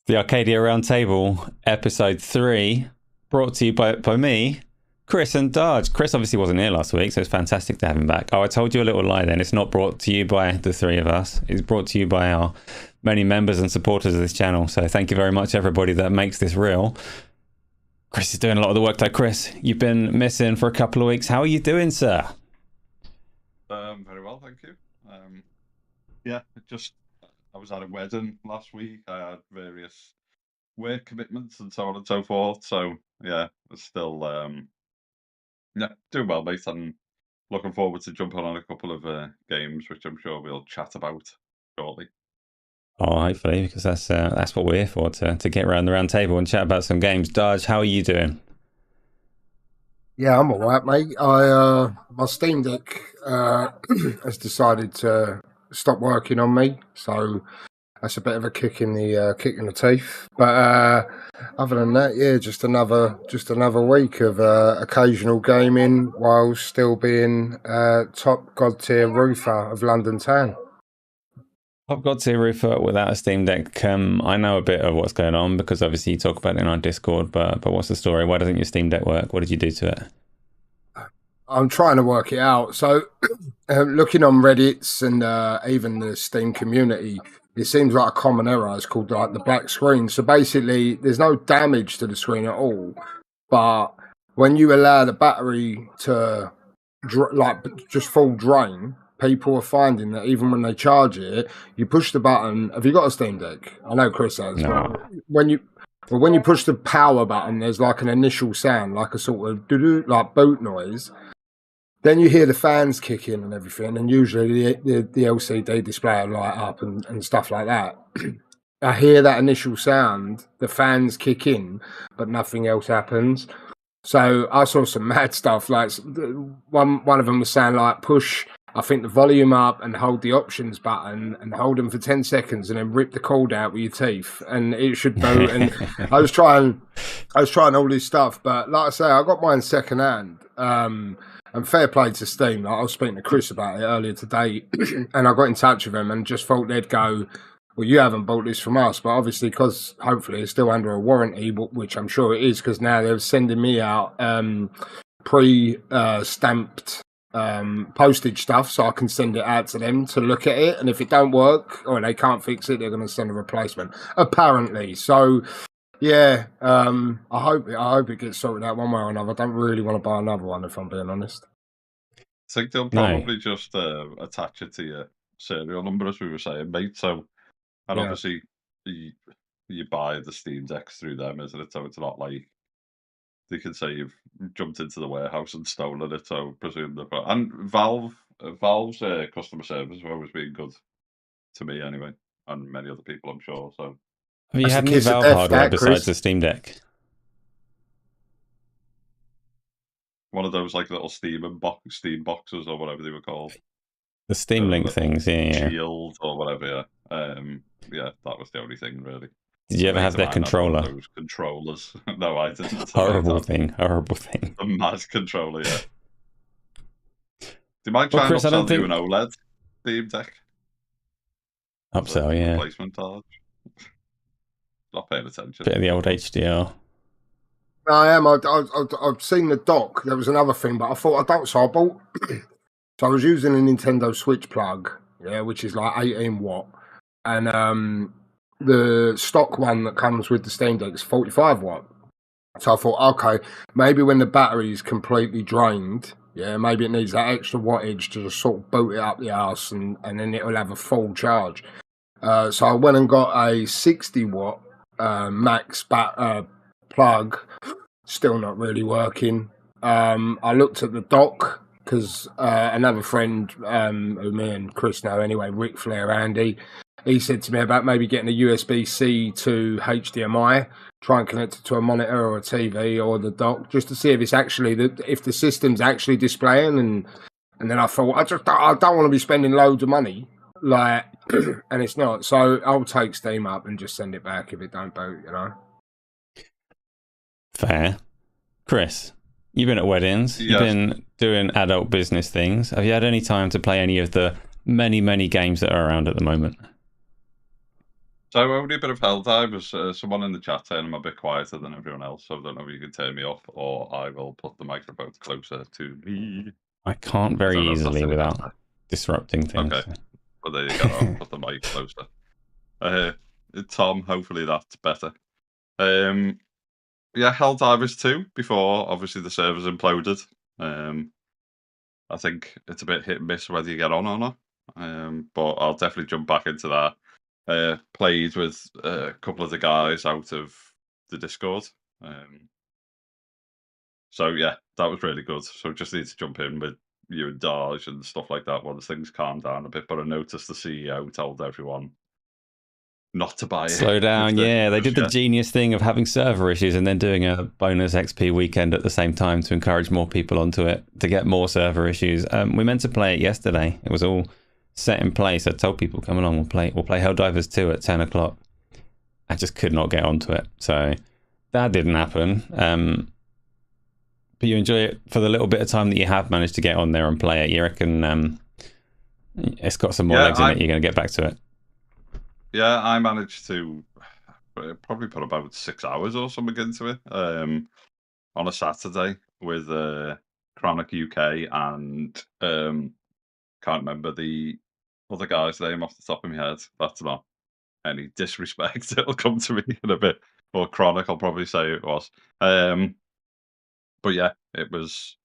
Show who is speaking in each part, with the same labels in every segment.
Speaker 1: The Arcadia Roundtable, episode 3, brought to you by me, Chris and Darge. Chris obviously wasn't here last week, so it's fantastic to have him back. Oh, I told you a little lie then. It's not brought to you by the three of us. It's brought to you by our many members and supporters of this channel. So thank you very much, everybody that makes this real. Chris is doing a lot of the work though. Chris, you've been missing for a couple of weeks. How are you doing, sir?
Speaker 2: Very well, thank you. Yeah, I was at a wedding last week. I had various work commitments and so on and so forth. So yeah, it's still doing well, mate. I'm looking forward to jumping on a couple of games, which I'm sure we'll chat about shortly.
Speaker 1: Oh, hopefully, because that's what we're here for, to get around the round table and chat about some games. Darge, how are you doing?
Speaker 3: Yeah, I'm alright, mate. My Steam Deck has decided to stop working on me, so that's a bit of a kick in the teeth. But other than that, yeah, just another week of occasional gaming while still being top god tier roofer of London town.
Speaker 1: Top god tier roofer without a Steam Deck. I know a bit of what's going on because obviously you talk about it in our Discord. But what's the story? Why doesn't your Steam Deck work? What did you do to it?
Speaker 3: I'm trying to work it out. So, looking on Reddit's and even the Steam community, it seems like a common error. It's called like the black screen. So basically, there's no damage to the screen at all. But when you allow the battery to just full drain, people are finding that even when they charge it, you push the button. Have you got a Steam Deck? I know Chris has.
Speaker 1: No.
Speaker 3: When you push the power button, there's like an initial sound, like a sort of like boot noise. Then you hear the fans kick in and everything, and usually the LCD display will light up and stuff like that. I hear that initial sound, the fans kick in, but nothing else happens. So I saw some mad stuff. Like one of them was saying like push, I think, the volume up and hold the options button and hold them for 10 seconds and then rip the cord out with your teeth and it should boot. And I was trying all this stuff, but like I say, I got mine second hand. And fair play to Steam. Like, I was speaking to Chris about it earlier today, and I got in touch with him and just thought they'd go, well, you haven't bought this from us, but obviously because hopefully it's still under a warranty, which I'm sure it is, because now they're sending me out pre-stamped postage stuff so I can send it out to them to look at it, and if it don't work or they can't fix it, they're going to send a replacement, apparently. So yeah, I hope it gets sorted out one way or another. I don't really want to buy another one, if I'm being honest.
Speaker 2: I think they'll probably just attach it to your serial number, as we were saying, mate. So, and obviously you buy the Steam Decks through them, isn't it? So it's not like they can say you've jumped into the warehouse and stolen it. So presume and Valve's customer service has always been good. to me anyway, and many other people, I'm sure. So,
Speaker 1: have you
Speaker 3: That's
Speaker 1: had
Speaker 3: the
Speaker 1: any
Speaker 3: kiss of
Speaker 1: Valve
Speaker 3: death,
Speaker 1: hardware
Speaker 3: that,
Speaker 1: besides
Speaker 3: Chris.
Speaker 1: the Steam Deck?
Speaker 2: one of those like little Steam boxes or whatever they were called.
Speaker 1: The Steam Link things, yeah.
Speaker 2: Shield or whatever, yeah. Yeah, that was the only thing really.
Speaker 1: Did you ever have their controller?
Speaker 2: Those controllers. No, I didn't.
Speaker 1: Horrible thing.
Speaker 2: A mad controller, yeah. Do you mind
Speaker 1: Well,
Speaker 2: trying
Speaker 1: Chris,
Speaker 2: to
Speaker 1: I don't
Speaker 2: upsell
Speaker 1: think...
Speaker 2: you an OLED Steam Deck?
Speaker 1: Upsell, yeah.
Speaker 2: Replacement charge. Not paying attention.
Speaker 1: Bit of the old HDR.
Speaker 3: I am. I've seen the dock. There was another thing, but I thought I don't. So I bought. So I was using a Nintendo Switch plug, yeah, which is like 18 watt, and the stock one that comes with the Steam Deck is 45 watt. So I thought, okay, maybe when the battery is completely drained, yeah, maybe it needs that extra wattage to just sort of boot it up the arse, and then it'll have a full charge. So I went and got a 60 watt max plug. Still not really working. I looked at the dock because another friend who me and Chris know anyway, Ric Flair Andy, he said to me about maybe getting a USB-C to HDMI, try and connect it to a monitor or a TV or the dock, just to see if it's actually if the system's actually displaying. And then I thought I don't want to be spending loads of money, like, and it's not. So I'll take Steam up and just send it back if it don't boot, you know.
Speaker 1: Fair. Chris, you've been at weddings. Yes. You've been doing adult business things. Have you had any time to play any of the many, many games that are around at the moment?
Speaker 2: So only a bit of Helldivers. Someone in the chat saying I'm a bit quieter than everyone else, so I don't know if you can turn me off or I will put the microphone closer to me.
Speaker 1: I can't very easily without disrupting things.
Speaker 2: Okay, well there you go. I'll put the mic closer. Tom, hopefully that's better. Yeah, Helldivers 2 before obviously the servers imploded. I think it's a bit hit and miss whether you get on or not. But I'll definitely jump back into that. Played with a couple of the guys out of the Discord. So yeah, that was really good. So just need to jump in with you and Darge and stuff like that once things calm down a bit. But I noticed the CEO told everyone not to buy it.
Speaker 1: Slow down, yeah. They did the genius thing of having server issues and then doing a bonus XP weekend at the same time to encourage more people onto it to get more server issues. We meant to play it yesterday. It was all set in place. I told people, come along, we'll play Helldivers 2 at 10 o'clock. I just could not get onto it. So that didn't happen. But you enjoy it for the little bit of time that you have managed to get on there and play it. You reckon it's got some more legs in it, you're going to get back to it?
Speaker 2: Yeah, I managed to probably put about 6 hours or something into it on a Saturday with Chronic UK and can't remember the other guy's name off the top of my head. That's not any disrespect. It'll come to me in a bit. Or Chronic, I'll probably say it was. But yeah, it was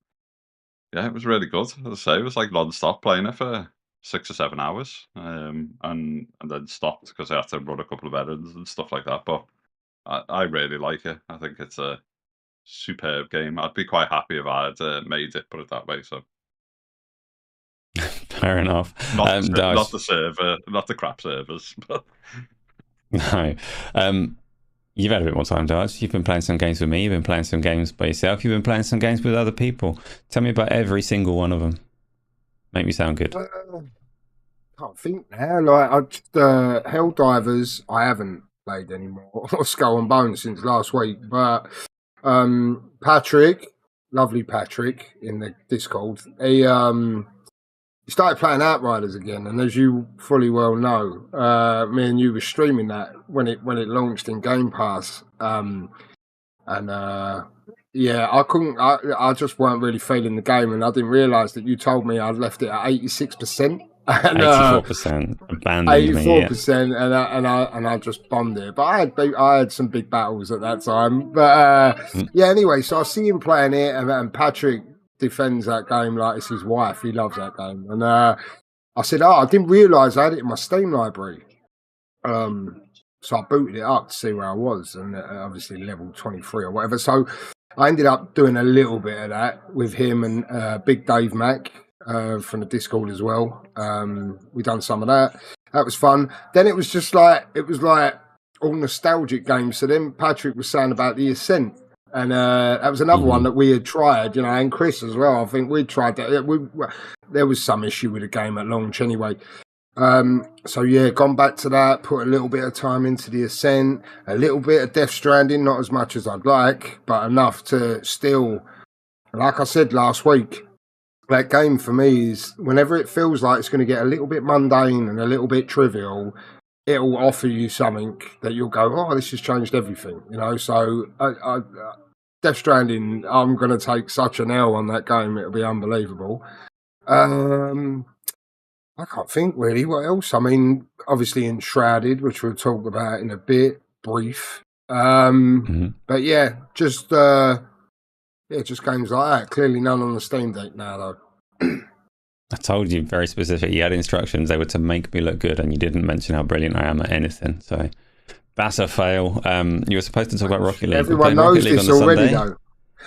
Speaker 2: really good. As I say, it was like non-stop playing it for 6 or 7 hours, and then stopped because I had to run a couple of errands and stuff like that. But I really like it. I think it's a superb game. I'd be quite happy if I had made it, put it that way. So
Speaker 1: fair enough.
Speaker 2: Not the server, not the crap servers. But
Speaker 1: no. You've had a bit more time, Darge. You've been playing some games with me. You've been playing some games by yourself. You've been playing some games with other people. Tell me about every single one of them. Make me sound good.
Speaker 3: Can't think now. Like Helldivers, I haven't played anymore. Or Skull and Bones since last week. But Patrick, lovely Patrick in the Discord, he started playing Outriders again, and as you fully well know, me and you were streaming that when it launched in Game Pass, yeah, I couldn't. I just weren't really feeling the game, and I didn't realise that you told me I'd left it at 86%.
Speaker 1: 84% abandoned
Speaker 3: 84%, and I just bombed it. But I had some big battles at that time. But yeah, anyway, so I see him playing it, and Patrick defends that game like it's his wife. He loves that game, and I said, I didn't realise I had it in my Steam library. So I booted it up to see where I was, and obviously level 23 or whatever. So I ended up doing a little bit of that with him and Big Dave Mac from the Discord as well. We done some of that, That was fun. Then it was just like all nostalgic games. So then Patrick was saying about the Ascent, and that was another one that we had tried, you know, and Chris as well. I think we'd tried that. There was some issue with the game at launch anyway. So yeah, gone back to that, put a little bit of time into the Ascent, a little bit of Death Stranding, not as much as I'd like, but enough to still, like I said last week, that game for me is whenever it feels like it's going to get a little bit mundane and a little bit trivial, it'll offer you something that you'll go, oh, this has changed everything, you know. So Death Stranding, I'm going to take such an L on that game, it'll be unbelievable. I can't think really what else. I mean, obviously Enshrouded, which we'll talk about in a bit, brief. But yeah, just games like that. Clearly none on the Steam Deck now, though.
Speaker 1: I told you very specific. You had instructions. They were to make me look good, and you didn't mention how brilliant I am at anything. So that's a fail. You were supposed to talk about Rocket League.
Speaker 3: Everyone knows this already, though.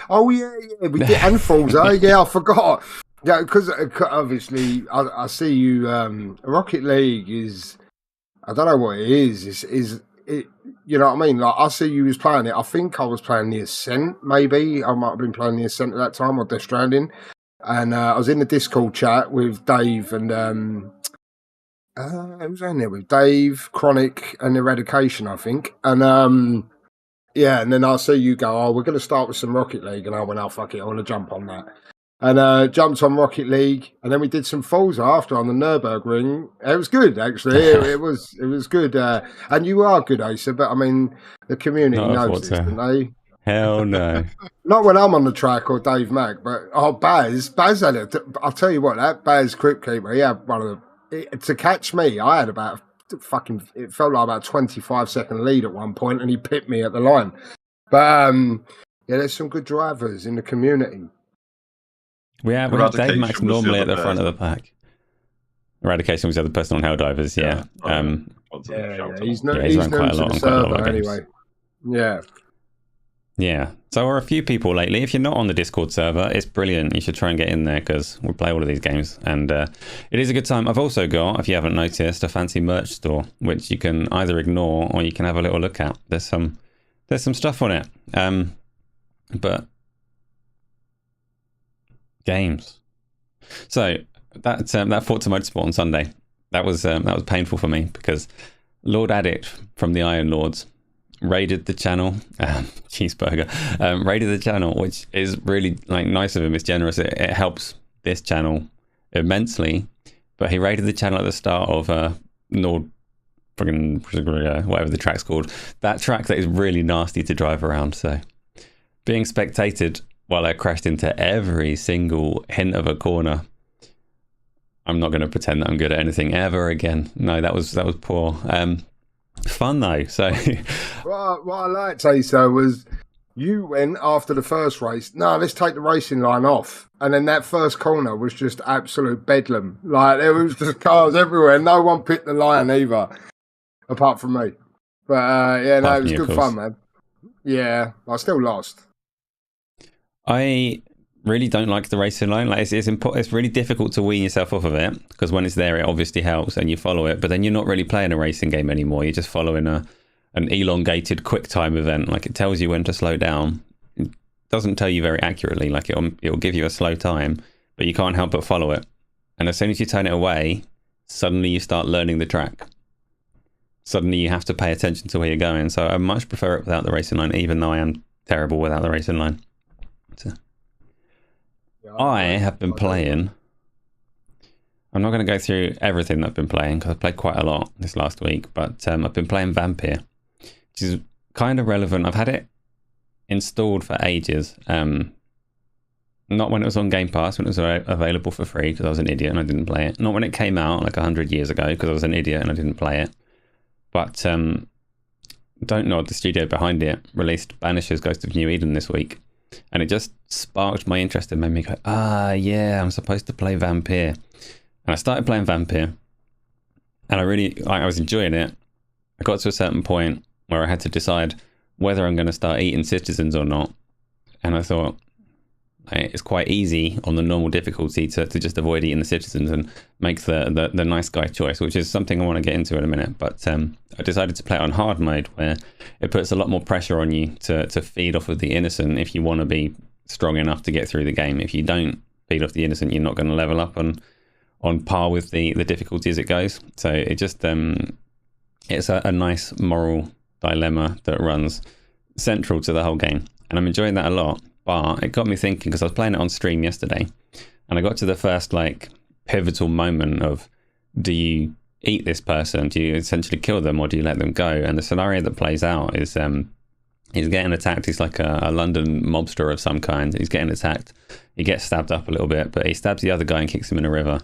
Speaker 3: Oh yeah, we did. And Forza. Yeah, I forgot. Yeah, because obviously I see you. Rocket League is. I don't know what it is. Is it? You know what I mean? Like I see you was playing it. I think I was playing the Ascent. Maybe I might have been playing the Ascent at that time, or Death Stranding. And I was in the Discord chat with Dave and I was in there with Dave, Chronic, and Eradication, I think. And yeah, and then I see you go, oh, we're going to start with some Rocket League, and I went, oh fuck it, I want to jump on that. And jumped on Rocket League, and then we did some Forza after on the Nürburgring. It was good, actually. it was good. And you are good, Asa, but I mean, the community knows this, don't they?
Speaker 1: Hell no.
Speaker 3: Not when I'm on the track or Dave Mack, but Baz had it. I'll tell you what, that Baz Crypt Keeper, he had one of the, to catch me, I had about it felt like about 25-second lead at one point, and he pipped me at the line. But yeah, there's some good drivers in the community.
Speaker 1: We have Dave Mack's normally at the front of the pack. Eradication was the other person on Helldivers, yeah.
Speaker 3: He's run quite a lot on quite a lot of
Speaker 1: games.
Speaker 3: Anyway. Yeah.
Speaker 1: Yeah, so there are a few people lately. If you're not on the Discord server, it's brilliant. You should try and get in there because we play all of these games, and it is a good time. I've also got, if you haven't noticed, a fancy merch store which you can either ignore or you can have a little look at. There's some stuff on it, but games. So that Forza Motorsport on Sunday, that was painful for me because Lord Addict from the Iron Lords raided the channel, cheeseburger, raided the channel, which is really nice of him. It's generous. It helps this channel immensely. But he raided the channel at the start of Nord, whatever the track's called. That track that is really nasty to drive around. So being spectated while I crashed into every single hint of a corner. I'm not going to pretend that I'm good at anything ever again. No, that was poor. Fun though. So
Speaker 3: what I liked, Asa, was you went after the first race. No, let's take the racing line off, and then that first corner was just absolute bedlam. Like there was just cars everywhere. No one picked the line either, apart from me. But yeah, no, it was good fun, man. Yeah, I still lost.
Speaker 1: I really don't like the racing line. Like it's really difficult to wean yourself off of it because when it's there, it obviously helps and you follow it. But then you're not really playing a racing game anymore. You're just following an elongated quick time event. Like it tells you when to slow down. It doesn't tell you very accurately. Like it'll give you a slow time, but you can't help but follow it. And as soon as you turn it away, suddenly you start learning the track. Suddenly you have to pay attention to where you're going. So I much prefer it without the racing line, even though I am terrible without the racing line. So, I have been playing. I'm not going to go through everything that I've been playing because I've played quite a lot this last week, but I've been playing Vampire, which is kind of relevant. I've had it installed for ages. Not when it was on Game Pass, when it was available for free because I was an idiot and I didn't play it. Not when it came out like 100 years ago because I was an idiot and I didn't play it. But Don't Nod, the studio behind it, released Banishers Ghost of New Eden this week. And it just sparked my interest and made me go, yeah, I'm supposed to play Vampire. And I started playing Vampire. And I was enjoying it. I got to a certain point where I had to decide whether I'm going to start eating citizens or not. And I thought, it's quite easy on the normal difficulty to just avoid eating the citizens and make the nice guy choice, which is something I want to get into in a minute. But I decided to play it on hard mode, where it puts a lot more pressure on you to feed off of the innocent if you want to be strong enough to get through the game. If you don't feed off the innocent, you're not going to level up on par with the difficulty as it goes. So it just it's a nice moral dilemma that runs central to the whole game, and I'm enjoying that a lot. But it got me thinking, because I was playing it on stream yesterday, and I got to the first like pivotal moment of, do you eat this person? Do you essentially kill them, or do you let them go? And the scenario that plays out is he's getting attacked. He's like a London mobster of some kind. He's getting attacked. He gets stabbed up a little bit, but he stabs the other guy and kicks him in a river.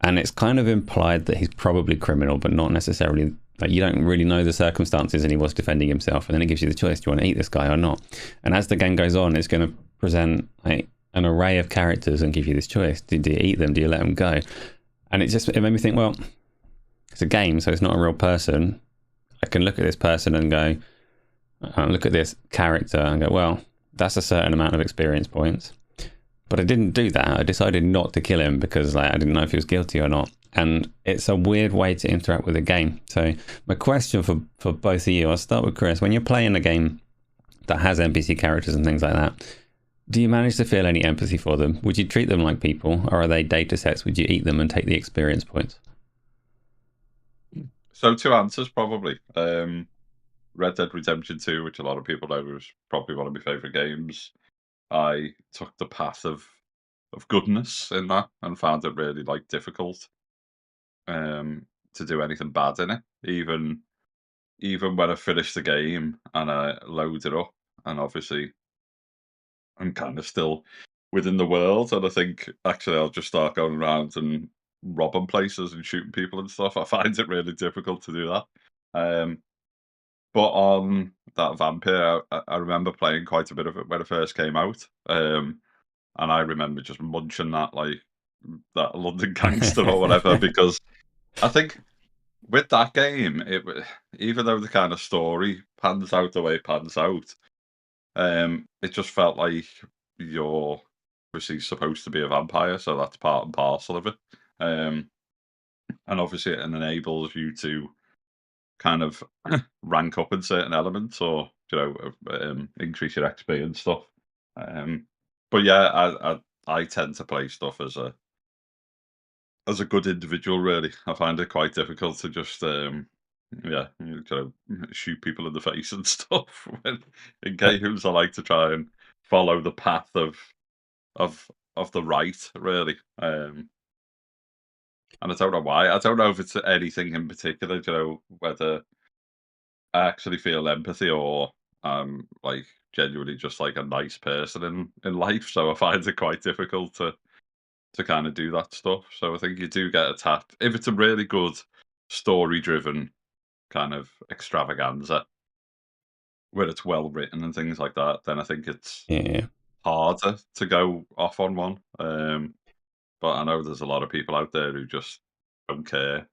Speaker 1: And it's kind of implied that he's probably criminal, but not necessarily. Like, you don't really know the circumstances, and he was defending himself. And then it gives you the choice: do you want to eat this guy or not? And as the game goes on, it's going to present like an array of characters and give you this choice: do you eat them? Do you let them go? And it made me think, well, it's a game, so it's not a real person. I can look at this person and go, look at this character and go, well, that's a certain amount of experience points. But I didn't do that. I decided not to kill him because I didn't know if he was guilty or not. And it's a weird way to interact with a game. So my question for both of you, I'll start with Chris. When you're playing a game that has NPC characters and things like that, do you manage to feel any empathy for them? Would you treat them like people, or are they data sets? Would you eat them and take the experience points?
Speaker 2: So 2 answers, probably. Red Dead Redemption 2, which a lot of people know is probably one of my favourite games. I took the path of goodness in that and found it really difficult to do anything bad in it. Even when I finished the game and I load it up, and obviously I'm kind of still within the world, and I think actually I'll just start going around and robbing places and shooting people and stuff. I find it really difficult to do that. But on that Vampire, I remember playing quite a bit of it when it first came out. And I remember just munching that that London gangster or whatever, because I think with that game, even though the kind of story pans out the way it pans out, it just felt like you're obviously supposed to be a vampire, so that's part and parcel of it. And obviously it enables you to kind of rank up in certain elements, or increase your XP and stuff. But yeah, I tend to play stuff as a good individual. Really, I find it quite difficult to just shoot people in the face and stuff. When in games, I like to try and follow the path of the right, really. And I don't know why. I don't know if it's anything in particular, whether I actually feel empathy, or genuinely just like a nice person in life. So I find it quite difficult to kind of do that stuff. So I think you do get attacked. If it's a really good story-driven kind of extravaganza, where it's well written and things like that, then I think it's harder to go off on one. But I know there's a lot of people out there who just don't care.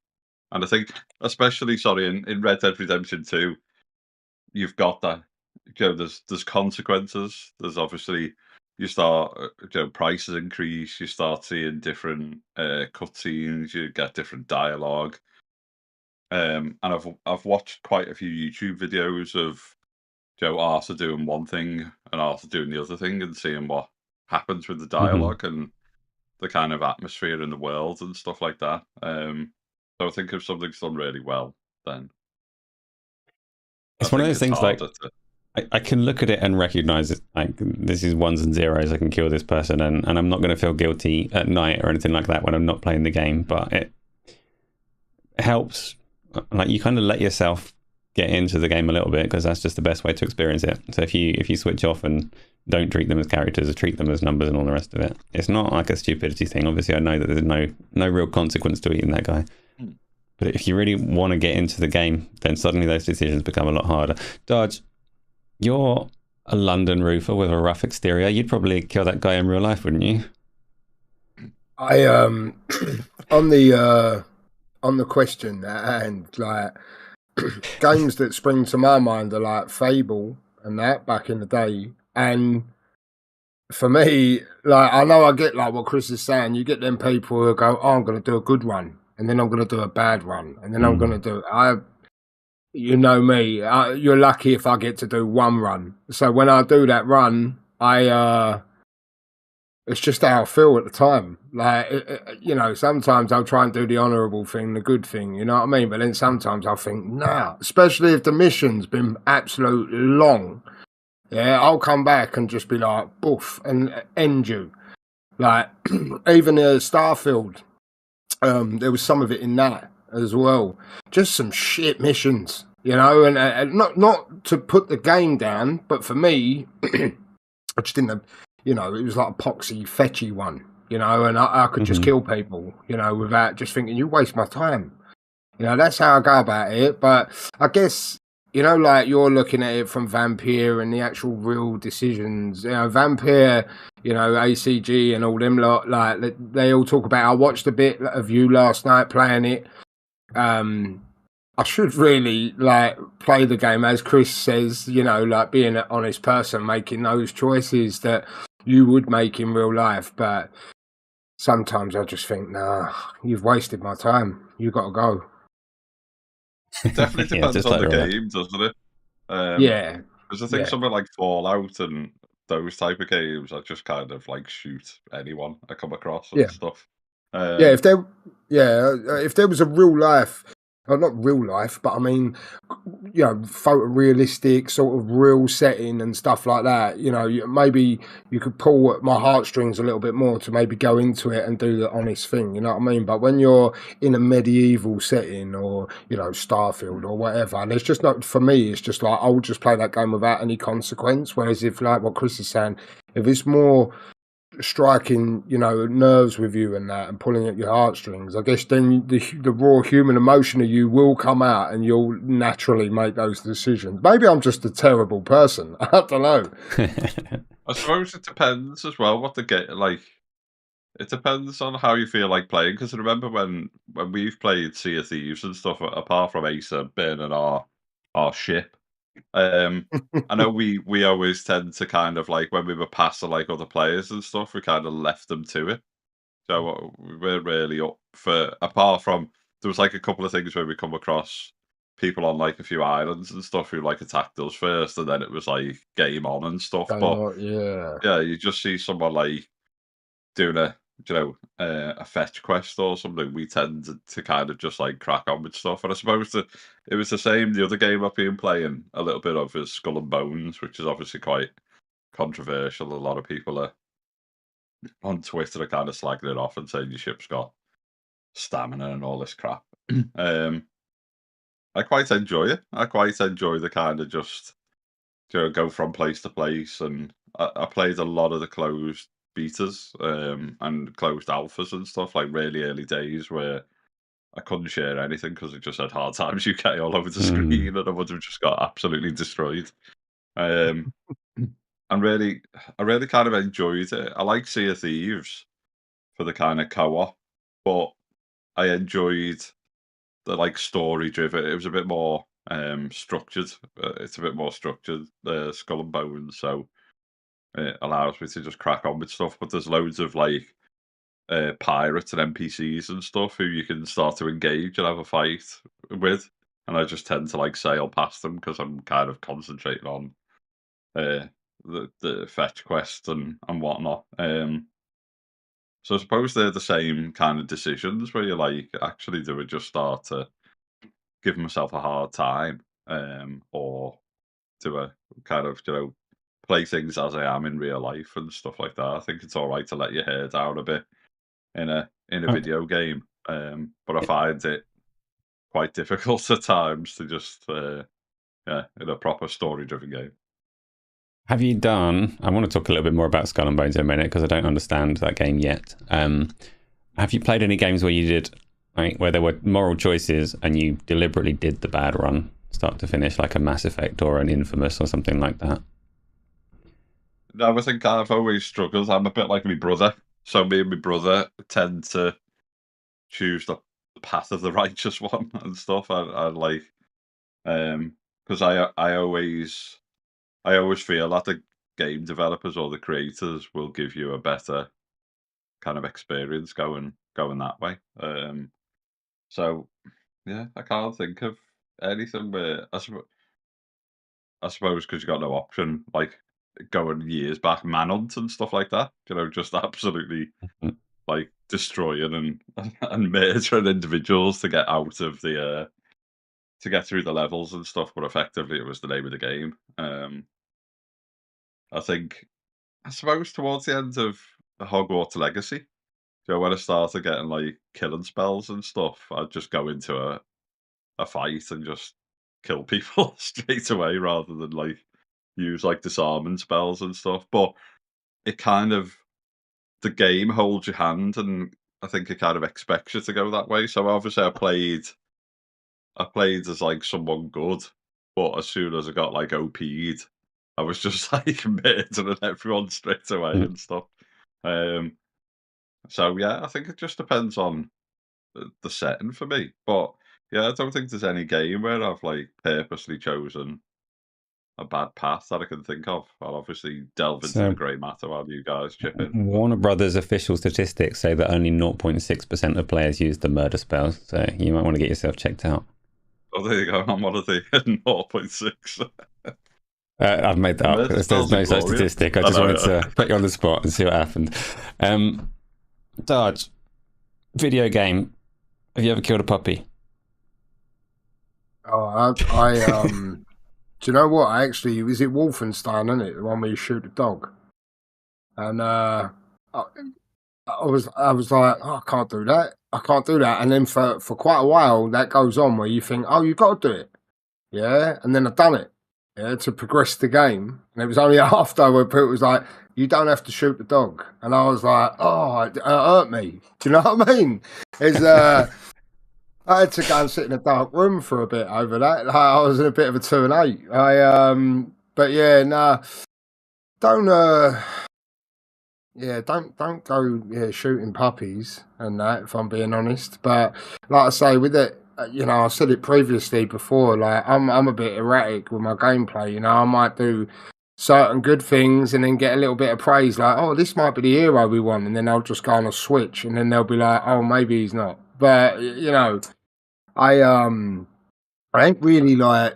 Speaker 2: And I think, especially, in Red Dead Redemption 2, you've got that, there's consequences. There's obviously, you start, prices increase, you start seeing different cutscenes, you get different dialogue. And I've watched quite a few YouTube videos of Asa doing one thing and Asa doing the other thing, and seeing what happens with the dialogue and the kind of atmosphere in the world and stuff like that. So I think if something's done really well, then
Speaker 1: it's one of those things I can look at it and recognize it, like, this is ones and zeros. I can kill this person, and I'm not going to feel guilty at night or anything like that when I'm not playing the game. But it helps, like, you kind of let yourself get into the game a little bit, because that's just the best way to experience it. So if you switch off and don't treat them as characters, or treat them as numbers and all the rest of it, it's not like a stupidity thing. Obviously, I know that there's no real consequence to eating that guy. But if you really want to get into the game, then suddenly those decisions become a lot harder. Darge, you're a London roofer with a rough exterior. You'd probably kill that guy in real life, wouldn't you?
Speaker 3: I on the question at hand, like, games that spring to my mind are like Fable and that, back in the day, and for me, like I know I get like what Chris is saying. You get them people who go, "Oh, I'm going to do a good run, and then I'm going to do a bad run, and then I'm going to do." You know me. You're lucky if I get to do one run. So when I do that run, it's just how I feel at the time. Like you know, sometimes I'll try and do the honourable thing, the good thing. You know what I mean? But then sometimes I'll think, nah. Especially if the mission's been absolutely long. Yeah, I'll come back and just be like, boof, and end you. Like, even Starfield, there was some of it in that as well. Just some shit missions, you know, and not to put the game down, but for me, I just didn't have, you know, it was like a poxy, fetchy one, you know, and I could just kill people, you know, without just thinking, you waste my time. You know, that's how I go about it. But I guess, you know, like you're looking at it from Vampire and the actual real decisions. You know, Vampire, you know, ACG and all them lot, like they all talk about. I watched a bit of you last night playing it. I should really like play the game, as Chris says, you know, like being an honest person, making those choices that you would make in real life. But sometimes I just think, nah, you've wasted my time. You got to go.
Speaker 2: It definitely depends on the game, doesn't it?
Speaker 3: Yeah.
Speaker 2: Because I think something like Fallout and those type of games, I just kind of like shoot anyone I come across and stuff.
Speaker 3: If there was a real life, not real life, but I mean, you know, photorealistic sort of real setting and stuff like that. You know, maybe you could pull at my heartstrings a little bit more to maybe go into it and do the honest thing. You know what I mean? But when you're in a medieval setting or, you know, Starfield or whatever, and it's just not, for me, it's just like, I'll just play that game without any consequence. Whereas if, like what Chris is saying, if it's more striking, you know, nerves with you and that, and pulling at your heartstrings, I guess then the raw human emotion of you will come out, and you'll naturally make those decisions. Maybe I'm just a terrible person. I don't know.
Speaker 2: I suppose it depends as well what the game like. It depends on how you feel like playing. Because I remember when we've played Sea of Thieves and stuff, apart from Asa burning our ship. I know we always tend to kind of like when we were past like other players and stuff, we kind of left them to it. So we weren't really up for, apart from there was like a couple of things where we come across people on like a few islands and stuff who like attacked us first, and then it was like game on and stuff. But yeah, you just see someone like doing a fetch quest or something. We tend to kind of just like crack on with stuff. And I suppose that it was the same. The other game I've been playing a little bit of is Skull and Bones, which is obviously quite controversial. A lot of people are on Twitter are kind of slagging it off and saying your ship's got stamina and all this crap. I quite enjoy it. I quite enjoy the kind of just go from place to place, and I played a lot of the closed betas and closed alphas and stuff, like really early days where I couldn't share anything because it just had Hard Times UK all over the screen, and I would have just got absolutely destroyed. And I really kind of enjoyed it. I like Sea of Thieves for the kind of co-op, but I enjoyed the like story driven. It was a bit more structured. It's a bit more structured, Skull and Bones, so it allows me to just crack on with stuff. But there's loads of like pirates and NPCs and stuff who you can start to engage and have a fight with, and I just tend to like sail past them because I'm kind of concentrating on the fetch quest and whatnot. So I suppose they're the same kind of decisions where you're like, actually, do I just start to give myself a hard time, or do I kind of play things as I am in real life and stuff like that? I think it's all right to let your hair down a bit in a video game, but I find it quite difficult at times to just in a proper story-driven game.
Speaker 1: Have you done? I want to talk a little bit more about Skull and Bones in a minute because I don't understand that game yet. Have you played any games where you did where there were moral choices and you deliberately did the bad run, start to finish, like a Mass Effect or an Infamous or something like that?
Speaker 2: No, I think I've always struggled. I'm a bit like my brother, so me and my brother tend to choose the path of the righteous one and stuff. I like because I always feel that the game developers or the creators will give you a better kind of experience going that way. So yeah, I can't think of anything where I suppose because you got no option, like going years back, Manhunt and stuff like that. Just absolutely like destroying and murdering individuals to get out of the to get through the levels and stuff. But effectively, it was the name of the game. I suppose towards the end of the Hogwarts Legacy, when I started getting like killing spells and stuff, I'd just go into a fight and just kill people straight away rather than like use like disarming spells and stuff. But it kind of the game holds your hand, and I think it kind of expects you to go that way. So obviously, I played as like someone good, but as soon as I got like OP'd, I was just like murdering everyone straight away and stuff. So yeah, I think it just depends on the setting for me. But yeah, I don't think there's any game where I've like purposely chosen a bad path that I can think of. I'll obviously delve into the grey matter while you guys chip in.
Speaker 1: Warner Brothers official statistics say that only 0.6% of players use the murder spells, so you might want to get yourself checked out.
Speaker 2: Oh, there you go. I'm one of the 0.6.
Speaker 1: I've made that up. There's no such statistic. I just wanted to put you on the spot and see what happened. Darge, video game. Have you ever killed a puppy?
Speaker 3: Oh, do you know what? Was it Wolfenstein, isn't it? The one where you shoot a dog. And I was like, oh, I can't do that. I can't do that. And then for quite a while, that goes on where you think, oh, you've got to do it. Yeah. And then I've done it. Yeah, to progress the game. And it was only after where people was like, you don't have to shoot the dog. And I was like, oh, it hurt me. Do you know what I mean? I had to go and sit in a dark room for a bit over that. Like, I was in a bit of a 2 and 8. But yeah, nah, don't go shooting puppies and that, if I'm being honest. But like I say, with it, I said it previously before. Like I'm a bit erratic with my gameplay. I might do certain good things and then get a little bit of praise, like, oh, this might be the hero we want, and then I'll just go on a switch, and then they'll be like, oh, maybe he's not. But I ain't really like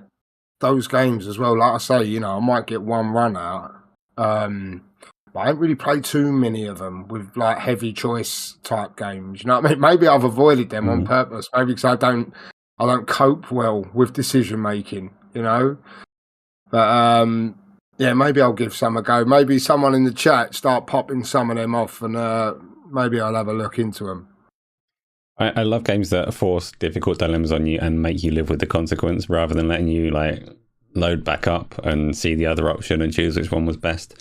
Speaker 3: those games as well. Like I say, I might get one run out. But I ain't really played too many of them with like heavy choice type games. You know what I mean? Maybe I've avoided them on purpose. Maybe because I don't cope well with decision making. But yeah, maybe I'll give some a go. Maybe someone in the chat start popping some of them off, and maybe I'll have a look into them.
Speaker 1: I love games that force difficult dilemmas on you and make you live with the consequence rather than letting you like load back up and see the other option and choose which one was best.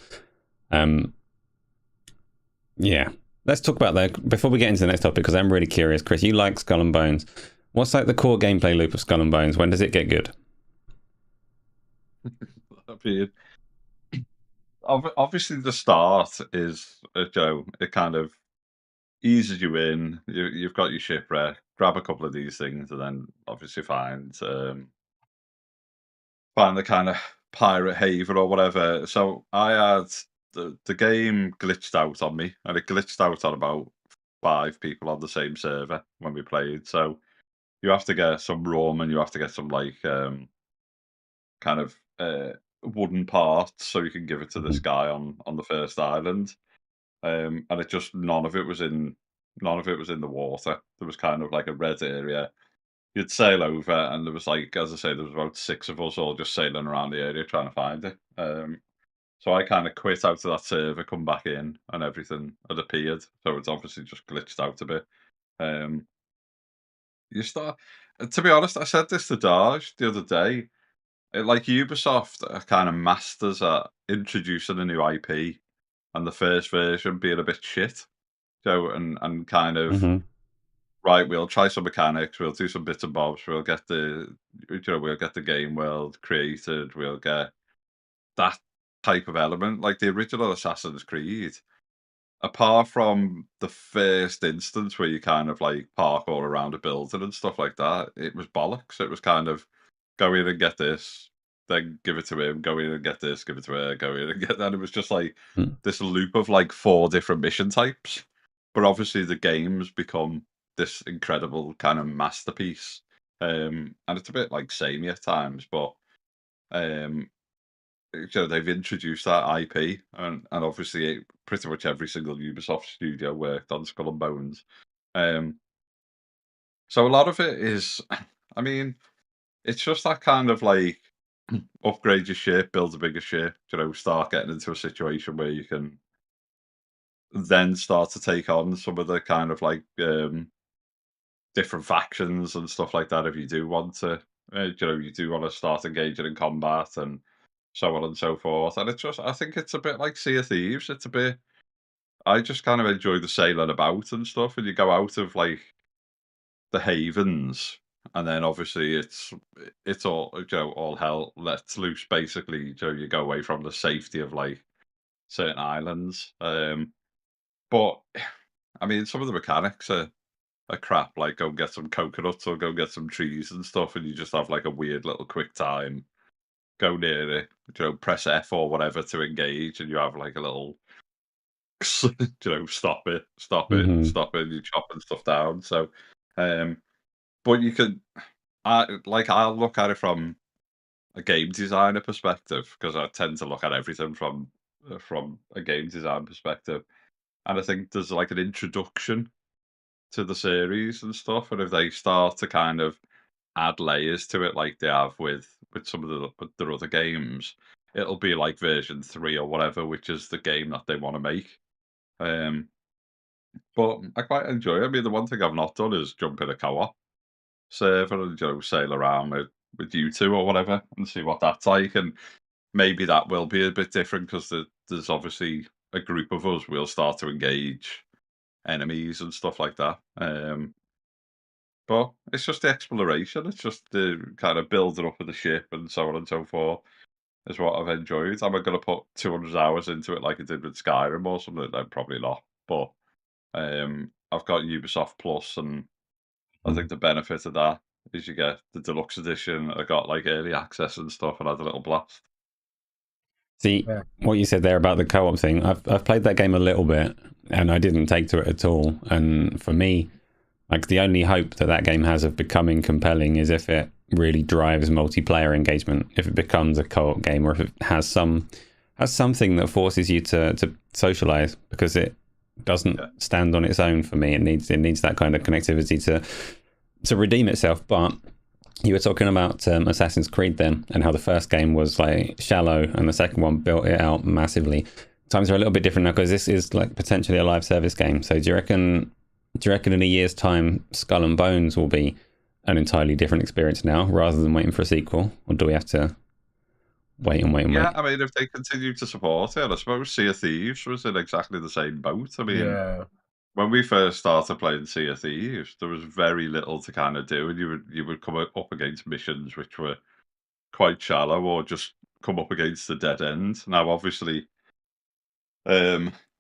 Speaker 1: Yeah, let's talk about that before we get into the next topic, because I'm really curious. Chris, you like Skull and Bones. What's like the core gameplay loop of Skull and Bones? When does it get good?
Speaker 2: Obviously, the start is it kind of eases you in. You've got your shipwreck, grab a couple of these things, and then obviously find the kind of pirate haven or whatever. So I had the game glitched out on me, and it glitched out on about 5 people on the same server when we played. So you have to get some rum, and you have to get some like kind of wooden parts so you can give it to this guy on the first island. And it just none of it was in the water. There was kind of like a red area. You'd sail over, and there was like, as I say, there was about 6 of us all just sailing around the area trying to find it. So I kind of quit out of that server, come back in, and everything had appeared. So it's obviously just glitched out a bit. You start, to be honest, I said this to Darge the other day. Like Ubisoft are kind of masters at introducing a new IP, and the first version being a bit shit. So and kind of right, we'll try some mechanics, we'll do some bits and bobs, we'll get the game world created, we'll get that type of element. Like the original Assassin's Creed, apart from the first instance where you kind of like park all around a building and stuff like that, it was bollocks. It was kind of go in and get this, then give it to him, go in and get this, give it to her, go in and get that. It was just like this loop of like 4 different mission types. But obviously the game's become this incredible kind of masterpiece. And it's a bit like samey at times, but they've introduced that IP, and obviously pretty much every single Ubisoft studio worked on Skull and Bones. So a lot of it is, I mean, it's just that kind of like upgrade your ship, build a bigger ship, start getting into a situation where you can then start to take on some of the kind of like different factions and stuff like that if you do want to. You do want to start engaging in combat and so on and so forth. And it's just, I think it's a bit like Sea of Thieves. It's a bit, I just kind of enjoy the sailing about and stuff. And you go out of like the havens, and then obviously it's all, all hell lets loose. Basically, you go away from the safety of like certain islands. But I mean, some of the mechanics are crap. Like go get some coconuts or go get some trees and stuff, and you just have like a weird little quick time. Go near it, press F or whatever to engage, and you have like a little, stop it, and you're chopping stuff down. So, but you can, I'll look at it from a game designer perspective, because I tend to look at everything from a game design perspective, and I think there's like an introduction to the series and stuff, and if they start to kind of add layers to it like they have with some of the other games, it'll be like version 3 or whatever, which is the game that they want to make. But I quite enjoy it. I mean, the one thing I've not done is jump in a co-op server and sail around with you two or whatever and see what that's like. And maybe that will be a bit different because there's obviously a group of us. We'll start to engage enemies and stuff like that. But it's just the exploration. It's just the kind of building up of the ship and so on and so forth is what I've enjoyed. Am I going to put 200 hours into it like I did with Skyrim or something? No, probably not. But I've got Ubisoft Plus, and I think the benefit of that is you get the deluxe edition. I got like early access and stuff, and I had a little blast.
Speaker 1: See, what you said there about the co-op thing, I've played that game a little bit, and I didn't take to it at all. And for me, like the only hope that game has of becoming compelling is if it really drives multiplayer engagement, if it becomes a co-op game, or if it has something that forces you to socialize, because it doesn't stand on its own for me. It needs that kind of connectivity to redeem itself. But you were talking about Assassin's Creed then, and how the first game was like shallow and the second one built it out massively. Times are a little bit different now because this is like potentially a live service game. So do you reckon in a year's time Skull and Bones will be an entirely different experience now rather than waiting for a sequel? Or do we have to wait and wait?
Speaker 2: I mean, if they continue to support it, I suppose Sea of Thieves was in exactly the same boat. I mean, when we first started playing Sea of Thieves, there was very little to kind of do, and you would come up against missions which were quite shallow, or just come up against the dead end. Now, obviously,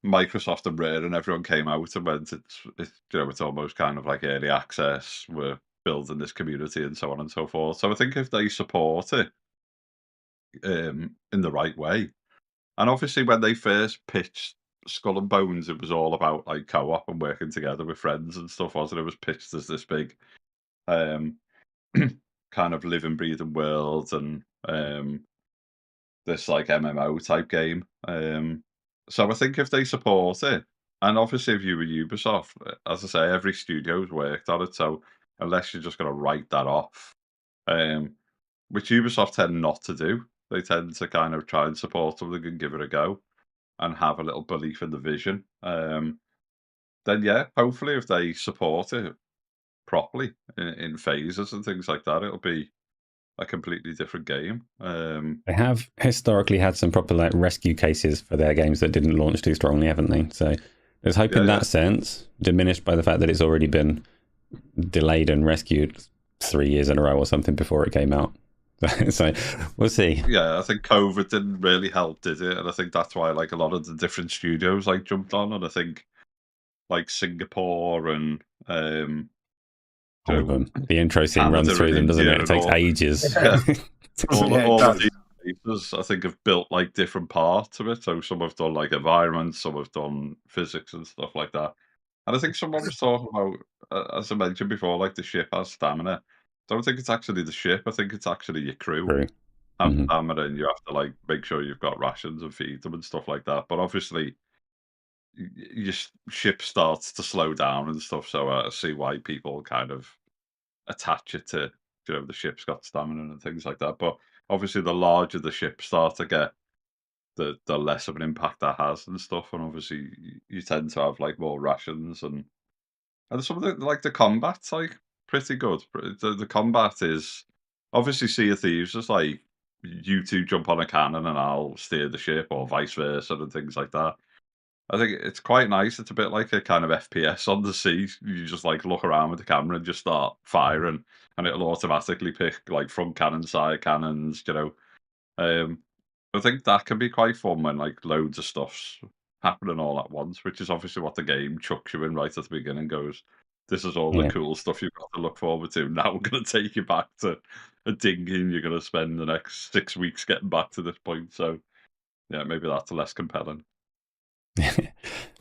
Speaker 2: Microsoft and Rare and everyone came out and went, it's almost kind of like early access. We're building this community and so on and so forth. So I think if they support it in the right way, and obviously when they first pitched Skull and Bones, it was all about like co-op and working together with friends and stuff, wasn't it? It was pitched as this big kind of living, breathing world, and this like MMO type game. So I think if they support it, and obviously if you were Ubisoft, as I say, every studio's worked on it, so unless you're just going to write that off, which Ubisoft tend not to do, they tend to kind of try and support something and give it a go and have a little belief in the vision. Then yeah, hopefully if they support it properly in phases and things like that, it'll be a completely different game.
Speaker 1: They have historically had some proper like rescue cases for their games that didn't launch too strongly, haven't they? So there's hope in that sense, diminished by the fact that it's already been delayed and rescued 3 years in a row or something before it came out. So we'll see.
Speaker 2: Yeah, I think COVID didn't really help, did it? And I think that's why like a lot of the different studios like jumped on, and I think like Singapore and
Speaker 1: all of them. The intro scene runs through them, doesn't it? It takes ages.
Speaker 2: All of these creators, I think, have built like different parts of it. So some have done like environment, some have done physics and stuff like that. And I think someone was talking about, as I mentioned before, like the ship has stamina. I don't think it's actually the ship. I think it's actually your crew
Speaker 1: True.
Speaker 2: have stamina, and you have to like make sure you've got rations and feed them and stuff like that. But obviously, your ship starts to slow down and stuff. So I see why people kind of attach it to, the ship's got stamina and things like that. But obviously, the larger the ship start to get, the less of an impact that has and stuff. And obviously, you tend to have like more rations, and some of the combat's like pretty good. The combat is obviously Sea of Thieves is like you two jump on a cannon and I'll steer the ship, or vice versa, and things like that. I think it's quite nice. It's a bit like a kind of FPS on the sea. You just like look around with the camera and just start firing, and it'll automatically pick like front cannon, side cannons. Um, I think that can be quite fun when like loads of stuff's happening all at once, which is obviously what the game chucks you in right at the beginning. Goes, this is all the
Speaker 1: Yeah.
Speaker 2: cool stuff you've got to look forward to. Now we're going to take you back to a dinghy, and you're going to spend the next 6 weeks getting back to this point. So yeah, maybe that's less compelling.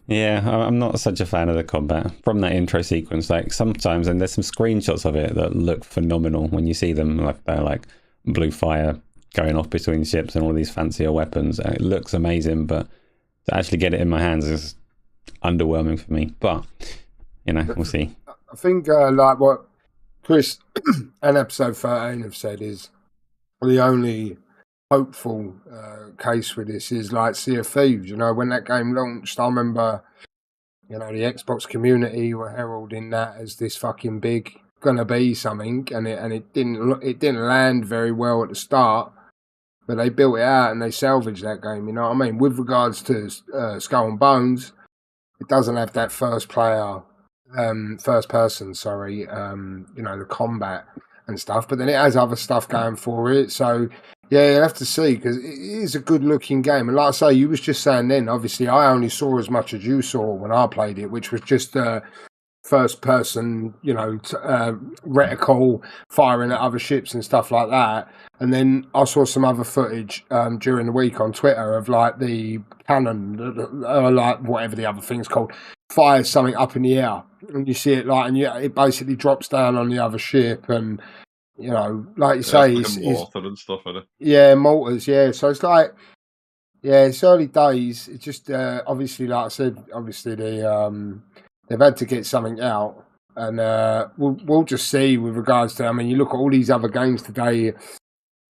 Speaker 1: Yeah, I'm not such a fan of the combat from that intro sequence. Like sometimes, and there's some screenshots of it that look phenomenal when you see them, like they're like blue fire going off between ships and all these fancier weapons. And it looks amazing, but to actually get it in my hands is underwhelming for me. But we'll see.
Speaker 3: I think like what Chris and episode 13 have said is the only hopeful case with this is like Sea of Thieves. When that game launched, I remember the Xbox community were heralding that as this fucking big gonna be something, and it didn't land very well at the start, but they built it out and they salvaged that game. You know what I mean? With regards to Skull and Bones, it doesn't have that first person, the combat and stuff, but then it has other stuff going for it. So yeah, you have to see, because it is a good looking game. And like I say, you was just saying then, obviously I only saw as much as you saw when I played it, which was just first person, reticle firing at other ships and stuff like that. And then I saw some other footage during the week on Twitter of like the cannon, like whatever the other thing's called, fires something up in the air, and you see it it basically drops down on the other ship, and like you say,
Speaker 2: it's mortar and stuff in it.
Speaker 3: Yeah, mortars. Yeah, so it's like, yeah, it's early days. It's just obviously, like I said, obviously they've had to get something out, and we'll just see with regards to. I mean, you look at all these other games today,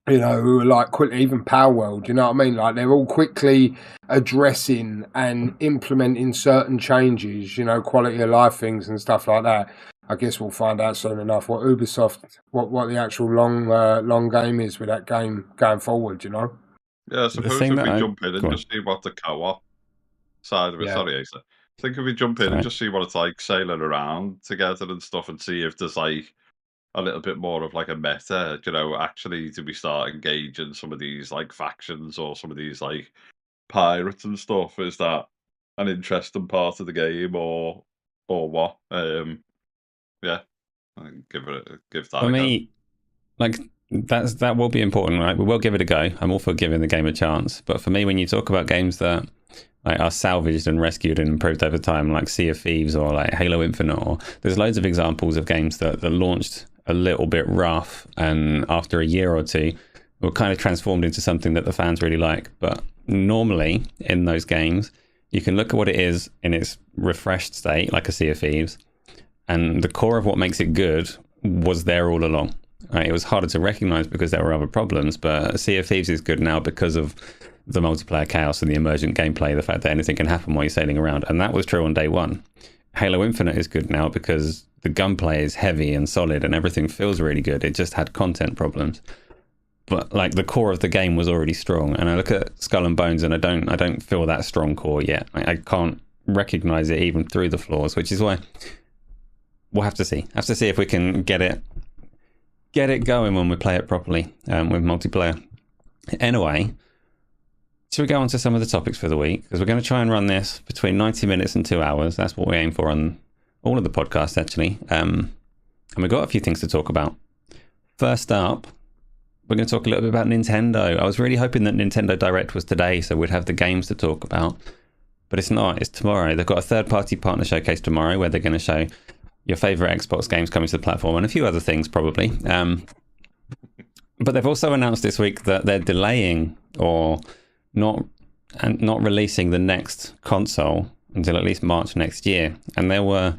Speaker 3: who are like quickly, even Power World, you know what I mean? Like they're all quickly addressing and implementing certain changes, quality of life things and stuff like that. I guess we'll find out soon enough what Ubisoft, what the actual long game is with that game going forward,
Speaker 2: Yeah, I suppose if we jump in and just see what the co-op side of it, sorry, Asa. I think if we jump in and just see what it's like sailing around together and stuff, and see if there's like a little bit more of like a meta, actually, do we start engaging some of these like factions or some of these like pirates and stuff? Is that an interesting part of the game, or what? Yeah, give that
Speaker 1: for me, like that will be important, right? We will give it a go. I'm all for giving the game a chance, but for me, when you talk about games that like are salvaged and rescued and improved over time, like Sea of Thieves or like Halo Infinite, or there's loads of examples of games that launched a little bit rough, and after a year or two were kind of transformed into something that the fans really like. But normally in those games, you can look at what it is in its refreshed state, like a Sea of Thieves, and the core of what makes it good was there all along. Right? It was harder to recognize because there were other problems, but Sea of Thieves is good now because of the multiplayer chaos and the emergent gameplay, the fact that anything can happen while you're sailing around. And that was true on day one. Halo Infinite is good now because the gunplay is heavy and solid and everything feels really good. It just had content problems. But like the core of the game was already strong. And I look at Skull and Bones and I don't feel that strong core yet. I can't recognize it even through the flaws, which is why we'll have to see. Have to see if we can get it going when we play it properly with multiplayer. Anyway, should we go on to some of the topics for the week? Because we're going to try and run this between 90 minutes and 2 hours. That's what we aim for on all of the podcasts, actually. And we've got a few things to talk about. First up, we're going to talk a little bit about Nintendo. I was really hoping that Nintendo Direct was today, so we'd have the games to talk about. But it's not. It's tomorrow. They've got a third-party partner showcase tomorrow where they're going to show your favorite Xbox games coming to the platform and a few other things probably. But they've also announced this week that they're delaying or not releasing the next console until at least March next year. And there were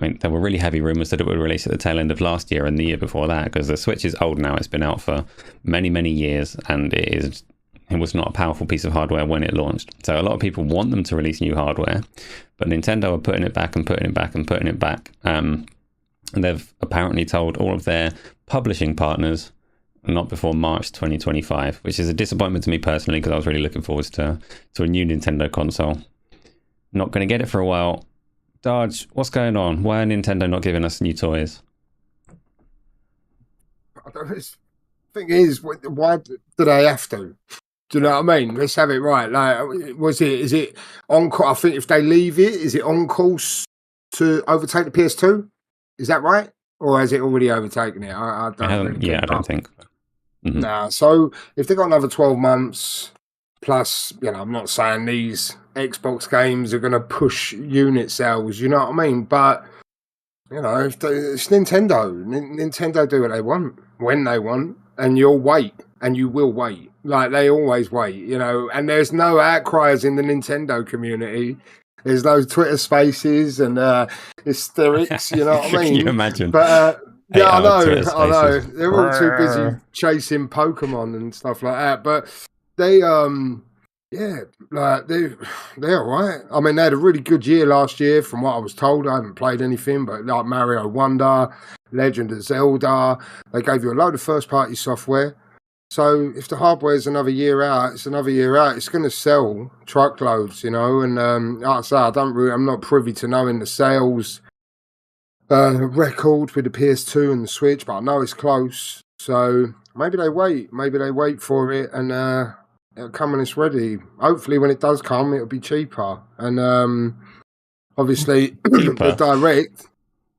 Speaker 1: really heavy rumors that it would release at the tail end of last year and the year before that, because the Switch is old now. It's been out for many, many years, and it was not a powerful piece of hardware when it launched. So a lot of people want them to release new hardware, but Nintendo are putting it back and putting it back and putting it back. And they've apparently told all of their publishing partners not before March 2025, which is a disappointment to me personally, because I was really looking forward to a new Nintendo console. Not going to get it for a while. Darge, what's going on? Why are Nintendo not giving us new toys?
Speaker 3: The thing is, why do they have to? Do you know what I mean? Let's have it right. Like, is it on? I think if they leave it, is it on course to overtake the PS2? Is that right, or has it already overtaken it? I don't
Speaker 1: think.
Speaker 3: Mm-hmm. Nah. So if they've got another 12 months plus, I'm not saying these Xbox games are going to push unit sales. You know what I mean? But it's Nintendo. Nintendo do what they want when they want, and you'll wait. And you will wait, like they always wait, and there's no outcries in the Nintendo community. There's no Twitter spaces and hysterics, you know what I mean?
Speaker 1: Can you imagine?
Speaker 3: But I know. They're all too busy
Speaker 1: Brrr.
Speaker 3: chasing Pokemon and stuff like that. But they, they're all right. I mean, they had a really good year last year, from what I was told. I haven't played anything, but like Mario Wonder, Legend of Zelda, they gave you a load of first-party software. So if the hardware is another year out, it's another year out. It's going to sell truckloads, And like I say, I'm not privy to knowing the sales record with the PS2 and the Switch, but I know it's close. So maybe they wait. Maybe they wait for it, and it'll come when it's ready. Hopefully, when it does come, it'll be cheaper. And obviously, the Direct.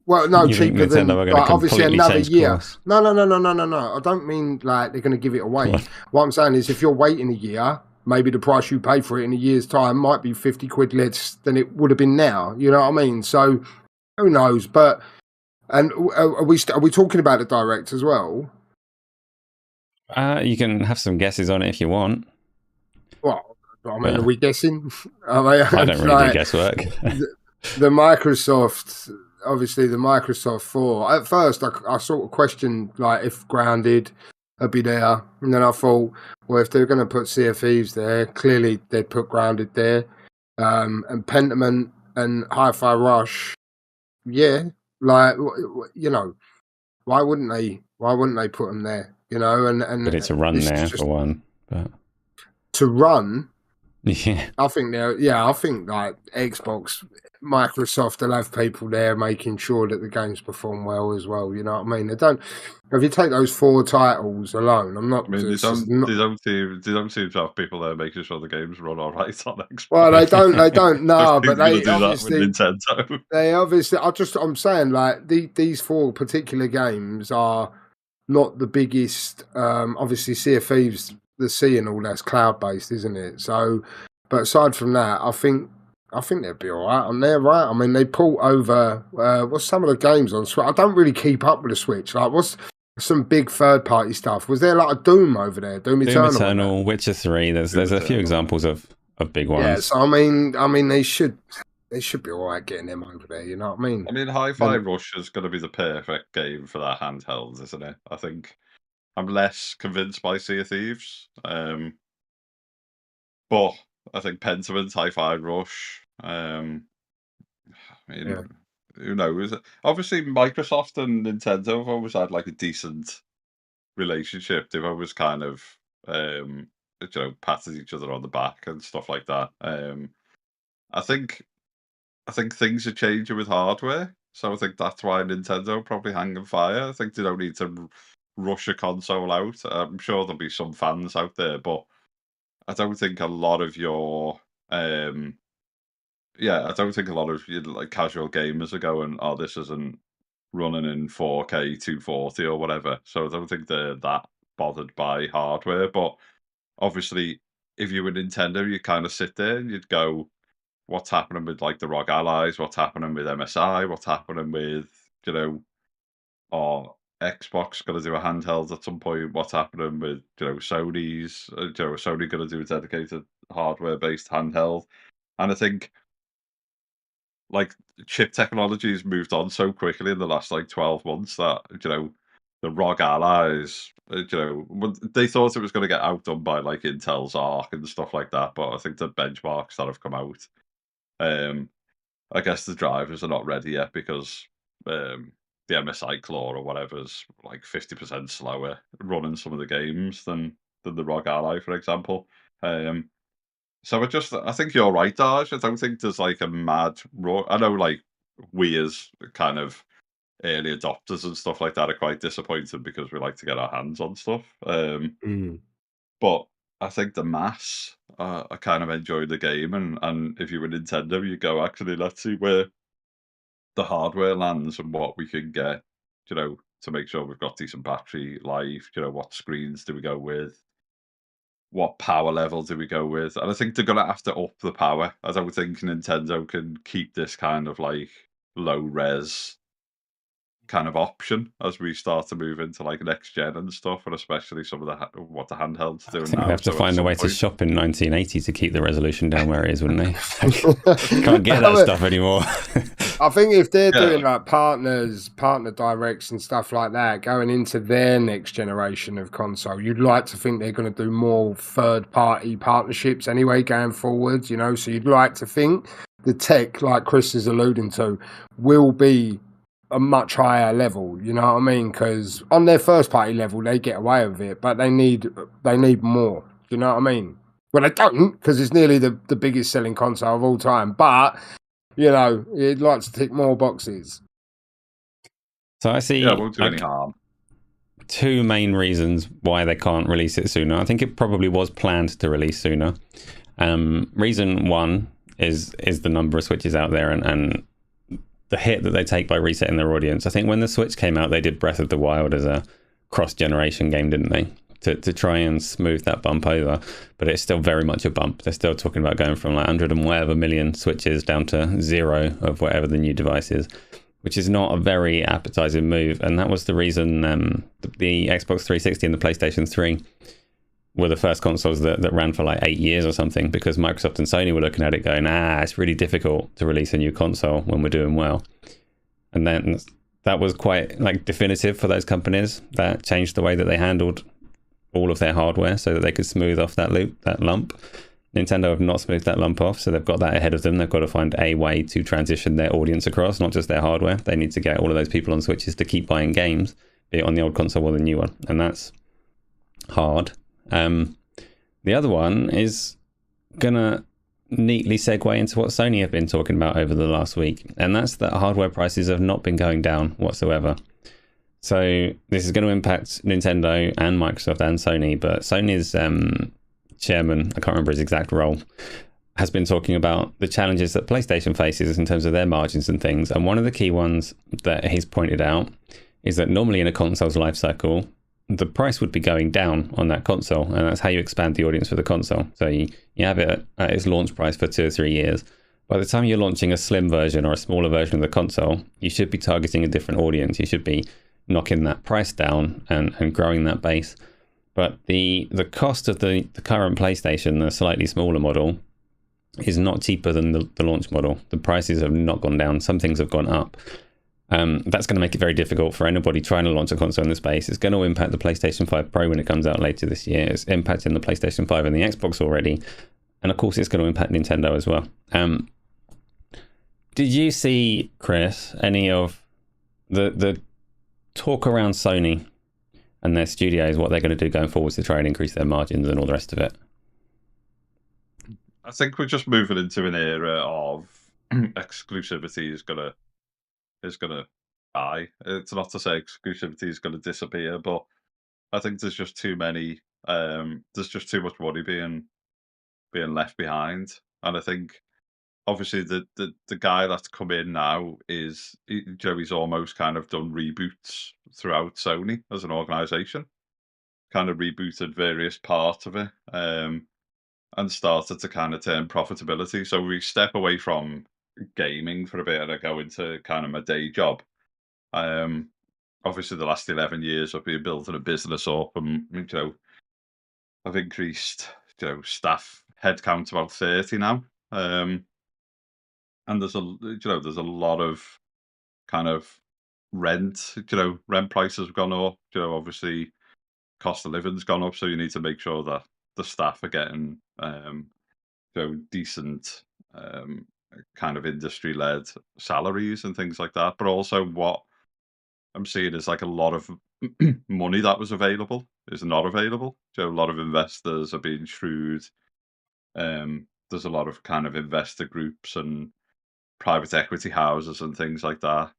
Speaker 3: Well, no, cheaper than obviously another year.
Speaker 1: Course.
Speaker 3: No. I don't mean like they're going to give it away. What I'm saying is, if you're waiting a year, maybe the price you pay for it in a year's time might be 50 quid less than it would have been now. You know what I mean? So who knows? But are we talking about the Direct as well?
Speaker 1: You can have some guesses on it if you want.
Speaker 3: Well, are we guessing? I
Speaker 1: don't really do guesswork.
Speaker 3: The Microsoft. Obviously, the Microsoft 4. At first, I sort of questioned like if Grounded would be there, and then I thought, well, if they're going to put Sea of Thieves there, clearly they'd put Grounded there, and Pentiment and Hi-Fi Rush. Yeah, like why wouldn't they? Why wouldn't they put them there? But
Speaker 1: it's a run there for one. But
Speaker 3: to run.
Speaker 1: Yeah,
Speaker 3: I think I think like Xbox, Microsoft will have people there making sure that the games perform well as well. You know what I mean? They don't. If you take those 4 titles alone, I'm not.
Speaker 2: I mean, they don't seem to have people there making sure the games run all right on Xbox.
Speaker 3: Well, they don't. No, but they
Speaker 2: do
Speaker 3: obviously.
Speaker 2: That with Nintendo.
Speaker 3: They obviously. I'm saying like these 4 particular games are not the biggest. Obviously, Sea of Thieves. The sea and all that's cloud based, isn't it? So, but aside from that, I think they'll be all right on there, right? I mean, they pulled over what's some of the games on Switch. I don't really keep up with the Switch. Like, what's some big third party stuff? Was there like a Doom over there? Doom Eternal,
Speaker 1: Witcher 3. There's a few examples of big ones.
Speaker 3: Yeah, so I mean, they should be all right getting them over there. You know what I mean?
Speaker 2: I mean, Hi-Fi Rush is going to be the perfect game for that handheld, isn't it? I think. I'm less convinced by Sea of Thieves, but I think Pentiment, Hi-Fi Rush. Who knows? Obviously, Microsoft and Nintendo have always had like a decent relationship. They've always kind of, patted each other on the back and stuff like that. I think things are changing with hardware, so I think that's why Nintendo probably hanging fire. I think they don't need to rush a console out. I'm sure there'll be some fans out there, but I don't think a lot of your I don't think a lot of like casual gamers are going, oh, this isn't running in 4K 240 or whatever. So I don't think they're that bothered by hardware. But obviously, if you were Nintendo, you kind of sit there and you'd go, what's happening with like the ROG Allies? What's happening with MSI? What's happening with, or Xbox going to do a handheld at some point? What's happening with, Sony's? Sony going to do a dedicated hardware-based handheld? And I think, like, chip technology has moved on so quickly in the last, 12 months that, the ROG Allies, they thought it was going to get outdone by, like, Intel's Arc and stuff like that, but I think the benchmarks that have come out, I guess the drivers are not ready yet because the MSI Claw or whatever is like 50% slower running some of the games than the ROG Ally, for example. So I think you're right, Darge. I don't think there's like a mad rush. I know like we as kind of early adopters and stuff like that are quite disappointed because we like to get our hands on stuff. But I think the mass are kind of enjoying the game, and if you were Nintendo, you go, actually, let's see where the hardware lands and what we can get, to make sure we've got decent battery life, what screens do we go with, what power level do we go with? And I think they're going to have to up the power. I don't think Nintendo can keep this kind of like low res kind of option as we start to move into like next gen and stuff, and especially some of what the handhelds do now.
Speaker 1: They have to find a way to shop in 1980 to keep the resolution down where it is, wouldn't they? Can't get that stuff anymore.
Speaker 3: I think if they're doing like partner directs and stuff like that going into their next generation of console, you'd like to think they're going to do more third-party partnerships anyway going forward, so you'd like to think the tech, like Chris is alluding to, will be a much higher level, you know what I mean? Because on their first party level, they get away with it, but they need more, you know what I mean? Well, they don't, because it's nearly the biggest selling console of all time, but, you'd like to tick more boxes.
Speaker 1: So I see
Speaker 2: it won't do any harm.
Speaker 1: Two main reasons why they can't release it sooner. I think it probably was planned to release sooner. Reason one is the number of Switches out there and the hit that they take by resetting their audience. I think when the Switch came out, they did Breath of the Wild as a cross-generation game, didn't they? To try and smooth that bump over. But it's still very much a bump. They're still talking about going from like 100 and whatever million Switches down to 0 of whatever the new device is, which is not a very appetizing move. And that was the reason the Xbox 360 and the PlayStation 3 were the first consoles that ran for like 8 years or something, because Microsoft and Sony were looking at it going, it's really difficult to release a new console when we're doing well. And then that was quite like definitive for those companies. That changed the way that they handled all of their hardware so that they could smooth off that lump. Nintendo have not smoothed that lump off, so they've got that ahead of them. They've got to find a way to transition their audience across, not just their hardware. They need to get all of those people on Switches to keep buying games, be it on the old console or the new one. And that's hard. The other one is gonna neatly segue into what Sony have been talking about over the last week, and that's that hardware prices have not been going down whatsoever. So this is going to impact Nintendo and Microsoft and Sony, but Sony's chairman, I can't remember his exact role, has been talking about the challenges that PlayStation faces in terms of their margins and things. And one of the key ones that he's pointed out is that normally in a console's life cycle, the price would be going down on that console, and that's how you expand the audience for the console. So you have it at its launch price for 2 or 3 years. By the time you're launching a slim version or a smaller version of the console, you should be targeting a different audience. You should be knocking that price down and growing that base. But the cost of the current PlayStation, the slightly smaller model, is not cheaper than the launch model. The prices have not gone down. Some things have gone up. That's going to make it very difficult for anybody trying to launch a console in the space. It's going to impact the PlayStation 5 Pro when it comes out later this year. It's impacting the PlayStation 5 and the Xbox already. And of course, it's going to impact Nintendo as well. Did you see, Chris, any of the talk around Sony and their studios, what they're going to do going forward to try and increase their margins and all the rest of it?
Speaker 2: I think we're just moving into an era of exclusivity is gonna die. It's not to say exclusivity is gonna disappear, but I think there's just too many. There's just too much money being left behind, and I think obviously the guy that's come in now is Joey's almost kind of done reboots throughout Sony as an organization, kind of rebooted various parts of it, and started to kind of turn profitability. So we step away from gaming for a bit and I go into kind of my day job. Obviously the last 11 years I've been building a business up, and I've increased staff headcount to about 30 now. And there's there's a lot of kind of rent, rent prices have gone up, obviously cost of living's gone up, so you need to make sure that the staff are getting decent kind of industry led salaries and things like that. But also what I'm seeing is like a lot of money that was available is not available. So a lot of investors are being shrewd. There's a lot of kind of investor groups and private equity houses and things like that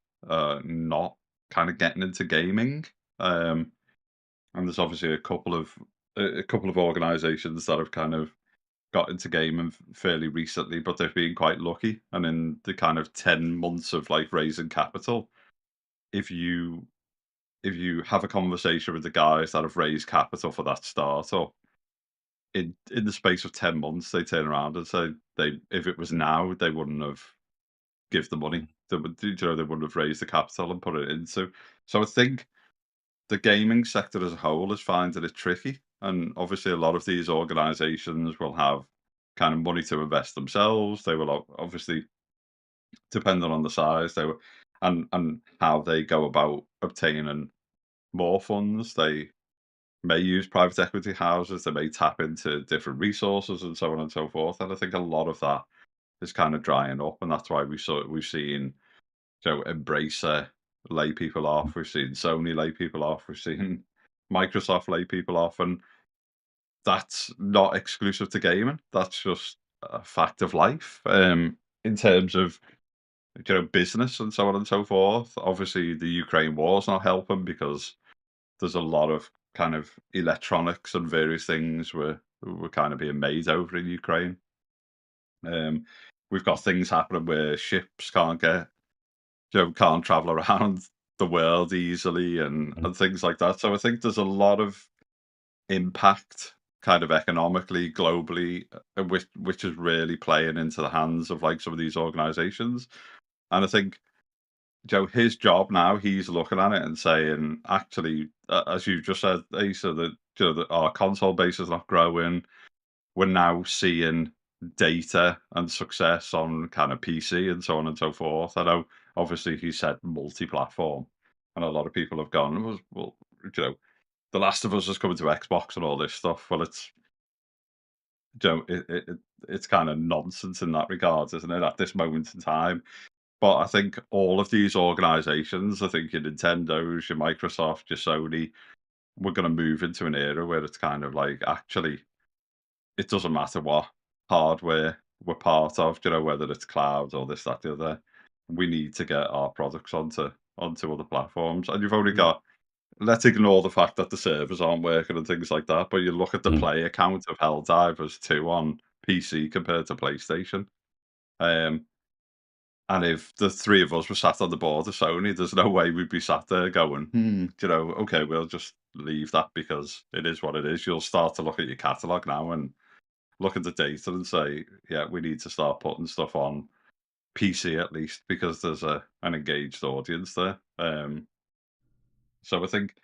Speaker 2: not kind of getting into gaming. And there's obviously a couple of organizations that have kind of got into gaming fairly recently, but they've been quite lucky. And in the kind of 10 months of like raising capital, if you have a conversation with the guys that have raised capital for that startup, in the space of 10 months, they turn around and say if it was now, they wouldn't have give the money. They would, they wouldn't have raised the capital and put it into. So I think the gaming sector as a whole is finding it tricky. And obviously a lot of these organizations will have kind of money to invest themselves. They will obviously, depending on the size, they will, and how they go about obtaining more funds. They may use private equity houses. They may tap into different resources and so on and so forth. And I think a lot of that is kind of drying up, and that's why we've seen Embracer lay people off. We've seen Sony lay people off. We've seen Microsoft lay people off, and that's not exclusive to gaming. That's just a fact of life. In terms of business and so on and so forth. Obviously, the Ukraine war's not helping because there's a lot of kind of electronics and various things were kind of being made over in Ukraine. We've got things happening where ships can't get can't travel around the world easily and things like that. So I think there's a lot of impact kind of economically, globally, which is really playing into the hands of like some of these organizations. And I think his job now, he's looking at it and saying, actually, as you just said, Asa, that that our console base is not growing. We're now seeing data and success on kind of PC and so on and so forth. I know, obviously, he said multi-platform, and a lot of people have gone, well, The Last of Us is coming to Xbox and all this stuff. Well, it's it's kind of nonsense in that regard, isn't it? At this moment in time. But I think all of these organizations, I think your Nintendo's, your Microsoft, your Sony, we're going to move into an era where it's kind of like, actually, it doesn't matter what hardware we're part of, whether it's cloud or this, that, the other. We need to get our products onto other platforms. And you've only got, let's ignore the fact that the servers aren't working and things like that, but you look at the player count of Helldivers 2 on PC compared to PlayStation. And if the three of us were sat on the board of Sony, there's no way we'd be sat there going, okay, we'll just leave that because it is what it is. You'll start to look at your catalogue now and look at the data and say, yeah, we need to start putting stuff on PC at least because there's an engaged audience there. So I think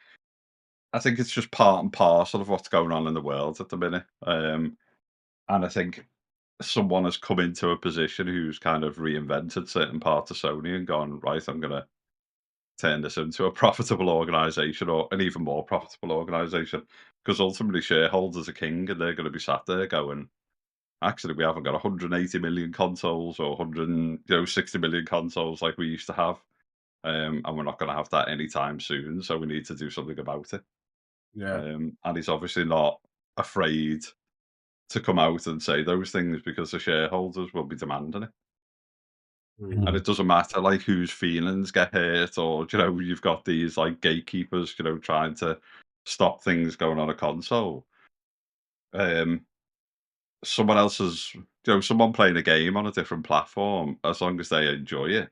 Speaker 2: it's just part and parcel of what's going on in the world at the minute. And I think someone has come into a position who's kind of reinvented certain parts of Sony and gone, right, I'm going to turn this into a profitable organization or an even more profitable organization. Because ultimately, shareholders are king and they're going to be sat there going, actually, we haven't got 180 million consoles or 160 million consoles like we used to have. And we're not going to have that anytime soon. So we need to do something about it.
Speaker 3: Yeah.
Speaker 2: And he's obviously not afraid to come out and say those things because the shareholders will be demanding it. And it doesn't matter like whose feelings get hurt or you've got these like gatekeepers trying to stop things going on a console. Someone else's someone playing a game on a different platform, as long as they enjoy it,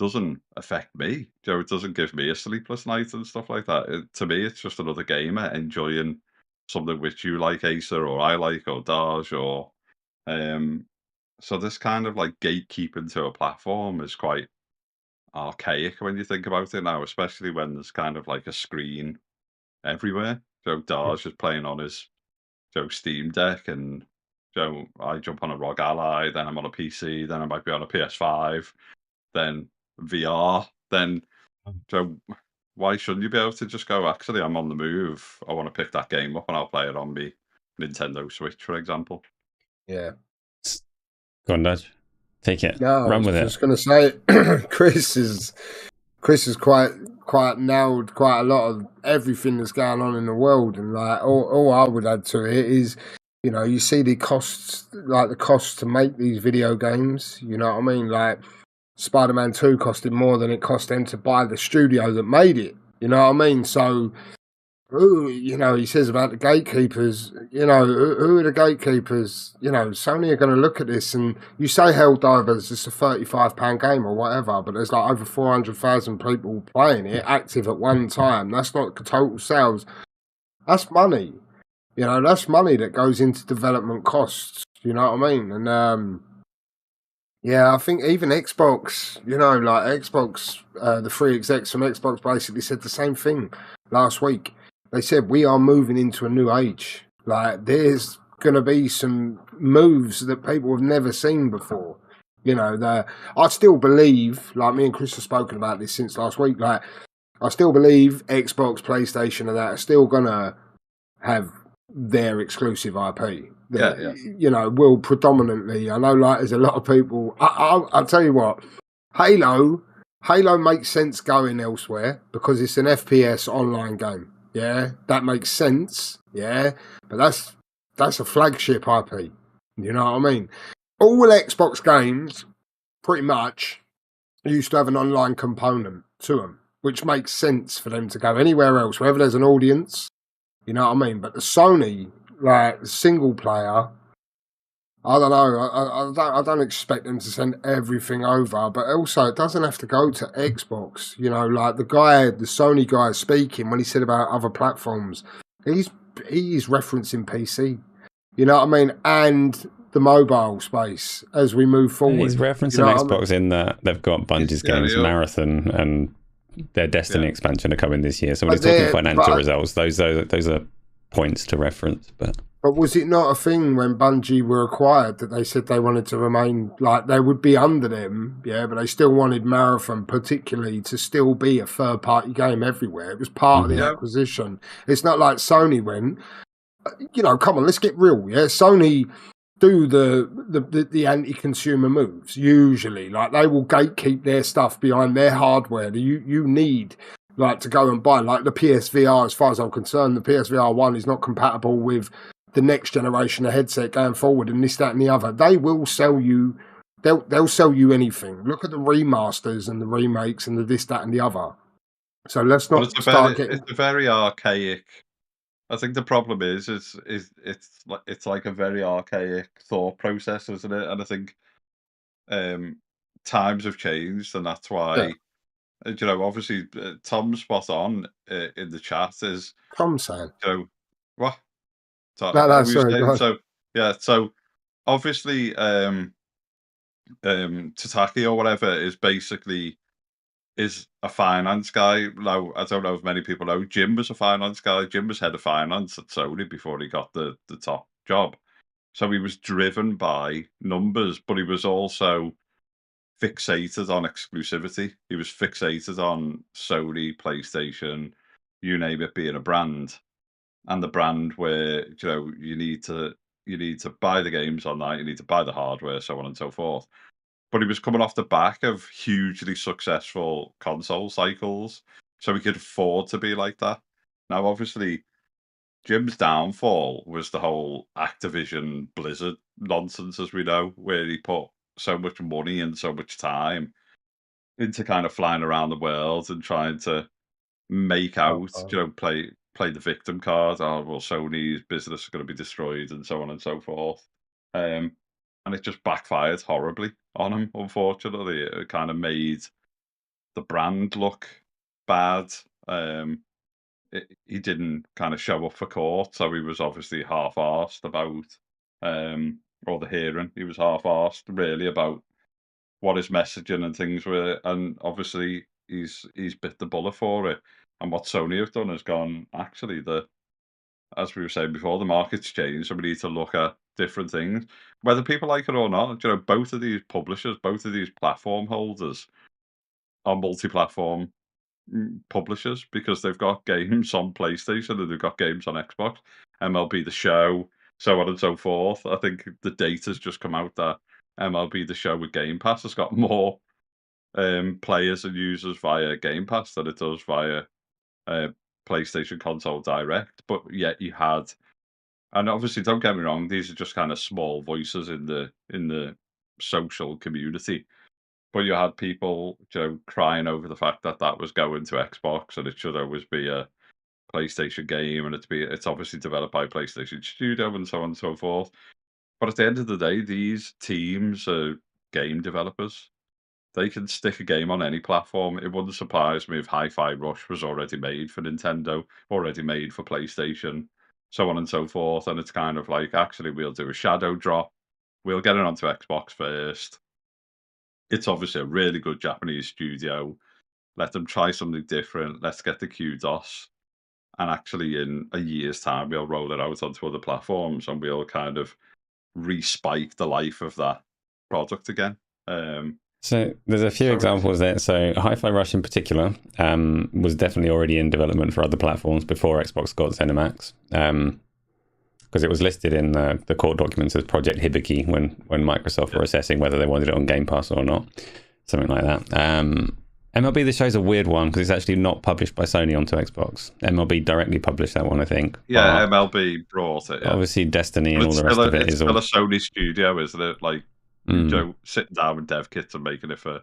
Speaker 2: doesn't affect me. It doesn't give me a sleepless night and stuff like that. To me, it's just another gamer enjoying something which you like, Asa, or I like, or Darge, or so this kind of like gatekeeping to a platform is quite archaic when you think about it now, especially when there's kind of like a screen everywhere. Darge is playing on his Steam Deck, and I jump on a ROG Ally, then I'm on a PC, then I might be on a PS5, then VR, then why shouldn't you be able to just go, actually, I'm on the move, I want to pick that game up and I'll play it on my Nintendo Switch, for example.
Speaker 3: Yeah.
Speaker 1: Go on, Dad. Take it.
Speaker 3: No,
Speaker 1: Run with
Speaker 3: I was going to say, Chris is quite nailed quite a lot of everything that's going on in the world, and like all I would add to it is, you see the costs, like the cost to make these video games. You know what I mean? Like Spider-Man 2 costed more than it cost them to buy the studio that made it. You know what I mean? So, he says about the gatekeepers, who are the gatekeepers? Sony are going to look at this, and you say Helldivers is a £35 game or whatever, but there's like over 400,000 people playing it, active at one time. That's not total sales. That's money. That's money that goes into development costs. You know what I mean? And, yeah, I think even Xbox, like Xbox, the three execs from Xbox basically said the same thing last week. They said, we are moving into a new age. Like, there's going to be some moves that people have never seen before. I still believe, like me and Chris have spoken about this since last week, like, I still believe Xbox, PlayStation and that are still going to have their exclusive IP. That, will predominantly, I know, like, there's a lot of people, I'll tell you what, Halo makes sense going elsewhere because it's an FPS online game. Yeah, that makes sense. Yeah, but that's a flagship IP. You know what I mean? All Xbox games, pretty much, used to have an online component to them, which makes sense for them to go anywhere else, wherever there's an audience. You know what I mean? But the Sony, like, single player, I don't know. I don't expect them to send everything over, but also it doesn't have to go to Xbox. Like the Sony guy speaking when he said about other platforms, he's referencing PC. You know what I mean? And the mobile space as we move forward.
Speaker 1: He's referencing Xbox in that they've got Bungie's games, Marathon, and their Destiny expansion are coming this year. So when he's talking financial results, those are points to reference, But
Speaker 3: was it not a thing when Bungie were acquired that they said they wanted to remain, like, they would be under them, but they still wanted Marathon particularly to still be a third-party game everywhere. It was part of the acquisition. It's not like Sony went, come on, let's get real, Sony do the anti-consumer moves, usually. Like, they will gatekeep their stuff behind their hardware that you need, like, to go and buy. Like, the PSVR, as far as I'm concerned, the PSVR 1 is not compatible with the next generation of headset going forward, and this, that, and the other. They will sell you. They'll sell you anything. Look at the remasters and the remakes and the this, that, and the other. So let's not start getting.
Speaker 2: It's a very archaic. I think the problem is it's like a very archaic thought process, isn't it? And I think times have changed, and that's why. Obviously, Tom's spot on in the chat. Is
Speaker 3: Tom saying?
Speaker 2: What?
Speaker 3: Sorry.
Speaker 2: So obviously, Tataki or whatever is basically a finance guy. Now, I don't know if many people know, Jim was a finance guy. Jim was head of finance at Sony before he got the top job. So he was driven by numbers, but he was also fixated on exclusivity. He was fixated on Sony, PlayStation, you name it, being a brand. And the brand where you need to buy the games on that, you need to buy the hardware, so on and so forth. But he was coming off the back of hugely successful console cycles, so he could afford to be like that. Now, obviously, Jim's downfall was the whole Activision Blizzard nonsense, as we know, where he put so much money and so much time into kind of flying around the world and trying to make out, play the victim card. Oh, well, Sony's business is going to be destroyed and so on and so forth. And it just backfired horribly on him, unfortunately. It kind of made the brand look bad. He didn't kind of show up for court, so he was obviously half-arsed about, or the hearing. He was half-arsed really about what his messaging and things were, and obviously he's bit the bullet for it. And what Sony have done is gone, actually, as we were saying before, the market's changed, so we need to look at different things, whether people like it or not. You know, both of these publishers, both of these platform holders are multi-platform publishers because they've got games on PlayStation and they've got games on Xbox, MLB The Show, so on and so forth. I think the data's just come out that MLB The Show with Game Pass has got more players and users via Game Pass than it does via PlayStation Console Direct. But yet you had, and obviously don't get me wrong, these are just kind of small voices in the social community. But you had people, crying over the fact that that was going to Xbox and it should always be a PlayStation game, and it's obviously developed by PlayStation Studio and so on and so forth. But at the end of the day, these teams are game developers. They can stick a game on any platform. It wouldn't surprise me if Hi-Fi Rush was already made for Nintendo, already made for PlayStation, so on and so forth. And it's kind of like, actually, we'll do a shadow drop. We'll get it onto Xbox first. It's obviously a really good Japanese studio. Let them try something different. Let's get the kudos. And actually, in a year's time, we'll roll it out onto other platforms and we'll kind of respike the life of that product again.
Speaker 1: So there's a few examples there. So Hi-Fi Rush in particular was definitely already in development for other platforms before Xbox got ZeniMax. Because it was listed in the court documents as Project Hibiki when Microsoft were assessing whether they wanted it on Game Pass or not, something like that. MLB The Show's a weird one because it's actually not published by Sony onto Xbox. MLB directly published that one, I think.
Speaker 2: Yeah, MLB brought it. Yeah.
Speaker 1: Obviously, Destiny and all the rest of it is
Speaker 2: still a Sony studio, isn't it? Like, sitting down with dev kits and making it for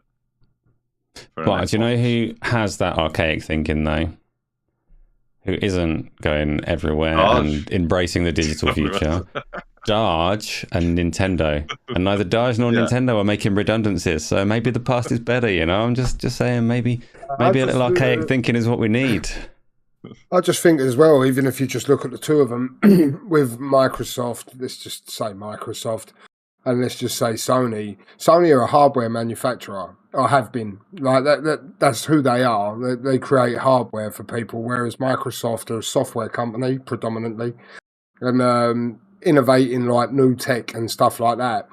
Speaker 1: but do you know who has that archaic thinking though? Who isn't going everywhere and embracing the digital future? Darge and Nintendo. And neither Darge nor Nintendo are making redundancies, so maybe the past is better, you know? I'm just saying maybe a little archaic thinking is what we need.
Speaker 3: I just think as well, even if you just look at the two of them, with Microsoft, let's just say Microsoft, and let's just say Sony. Sony are a hardware manufacturer, or have been. Like that's who they are. They create hardware for people, whereas Microsoft are a software company predominantly, and innovating like new tech and stuff like that.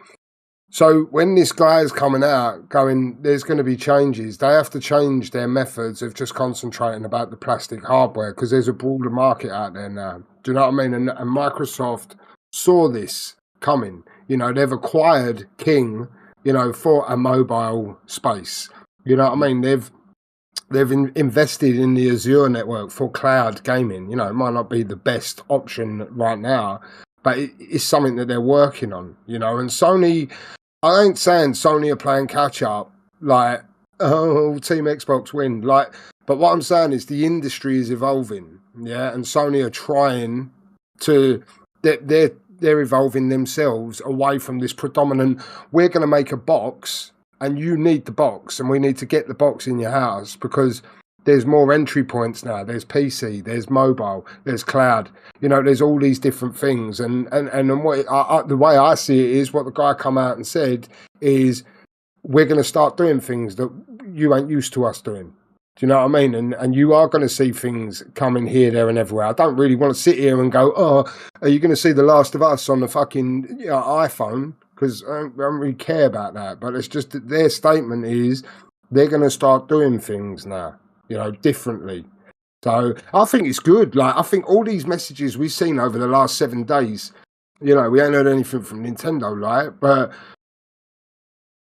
Speaker 3: So when this guy is coming out, going, there's going to be changes. They have to change their methods of just concentrating about the plastic hardware because there's a broader market out there now. Do you know what I mean? And Microsoft saw this coming. You know, they've acquired King, you know, for a mobile space. You know what I mean? They've invested in the Azure network for cloud gaming. You know, it might not be the best option right now, but it's something that they're working on, you know. And Sony, I ain't saying Sony are playing catch up, like, oh, Team Xbox win. Like, but what I'm saying is the industry is evolving, yeah, and Sony are trying to, they're evolving themselves away from this predominant, we're going to make a box and you need the box and we need to get the box in your house because there's more entry points now. There's PC, there's mobile, there's cloud. You know, there's all these different things. And what the way I see it is what the guy come out and said is we're going to start doing things that you ain't used to us doing. Do you know what I mean? And you are going to see things coming here, there, and everywhere. I don't really want to sit here and go, oh, are you going to see The Last of Us on the fucking iPhone? Because I don't really care about that. But it's just that their statement is they're going to start doing things now, you know, differently. So I think it's good. Like, I think all these messages we've seen over the last 7 days, you know, we ain't heard anything from Nintendo, right? But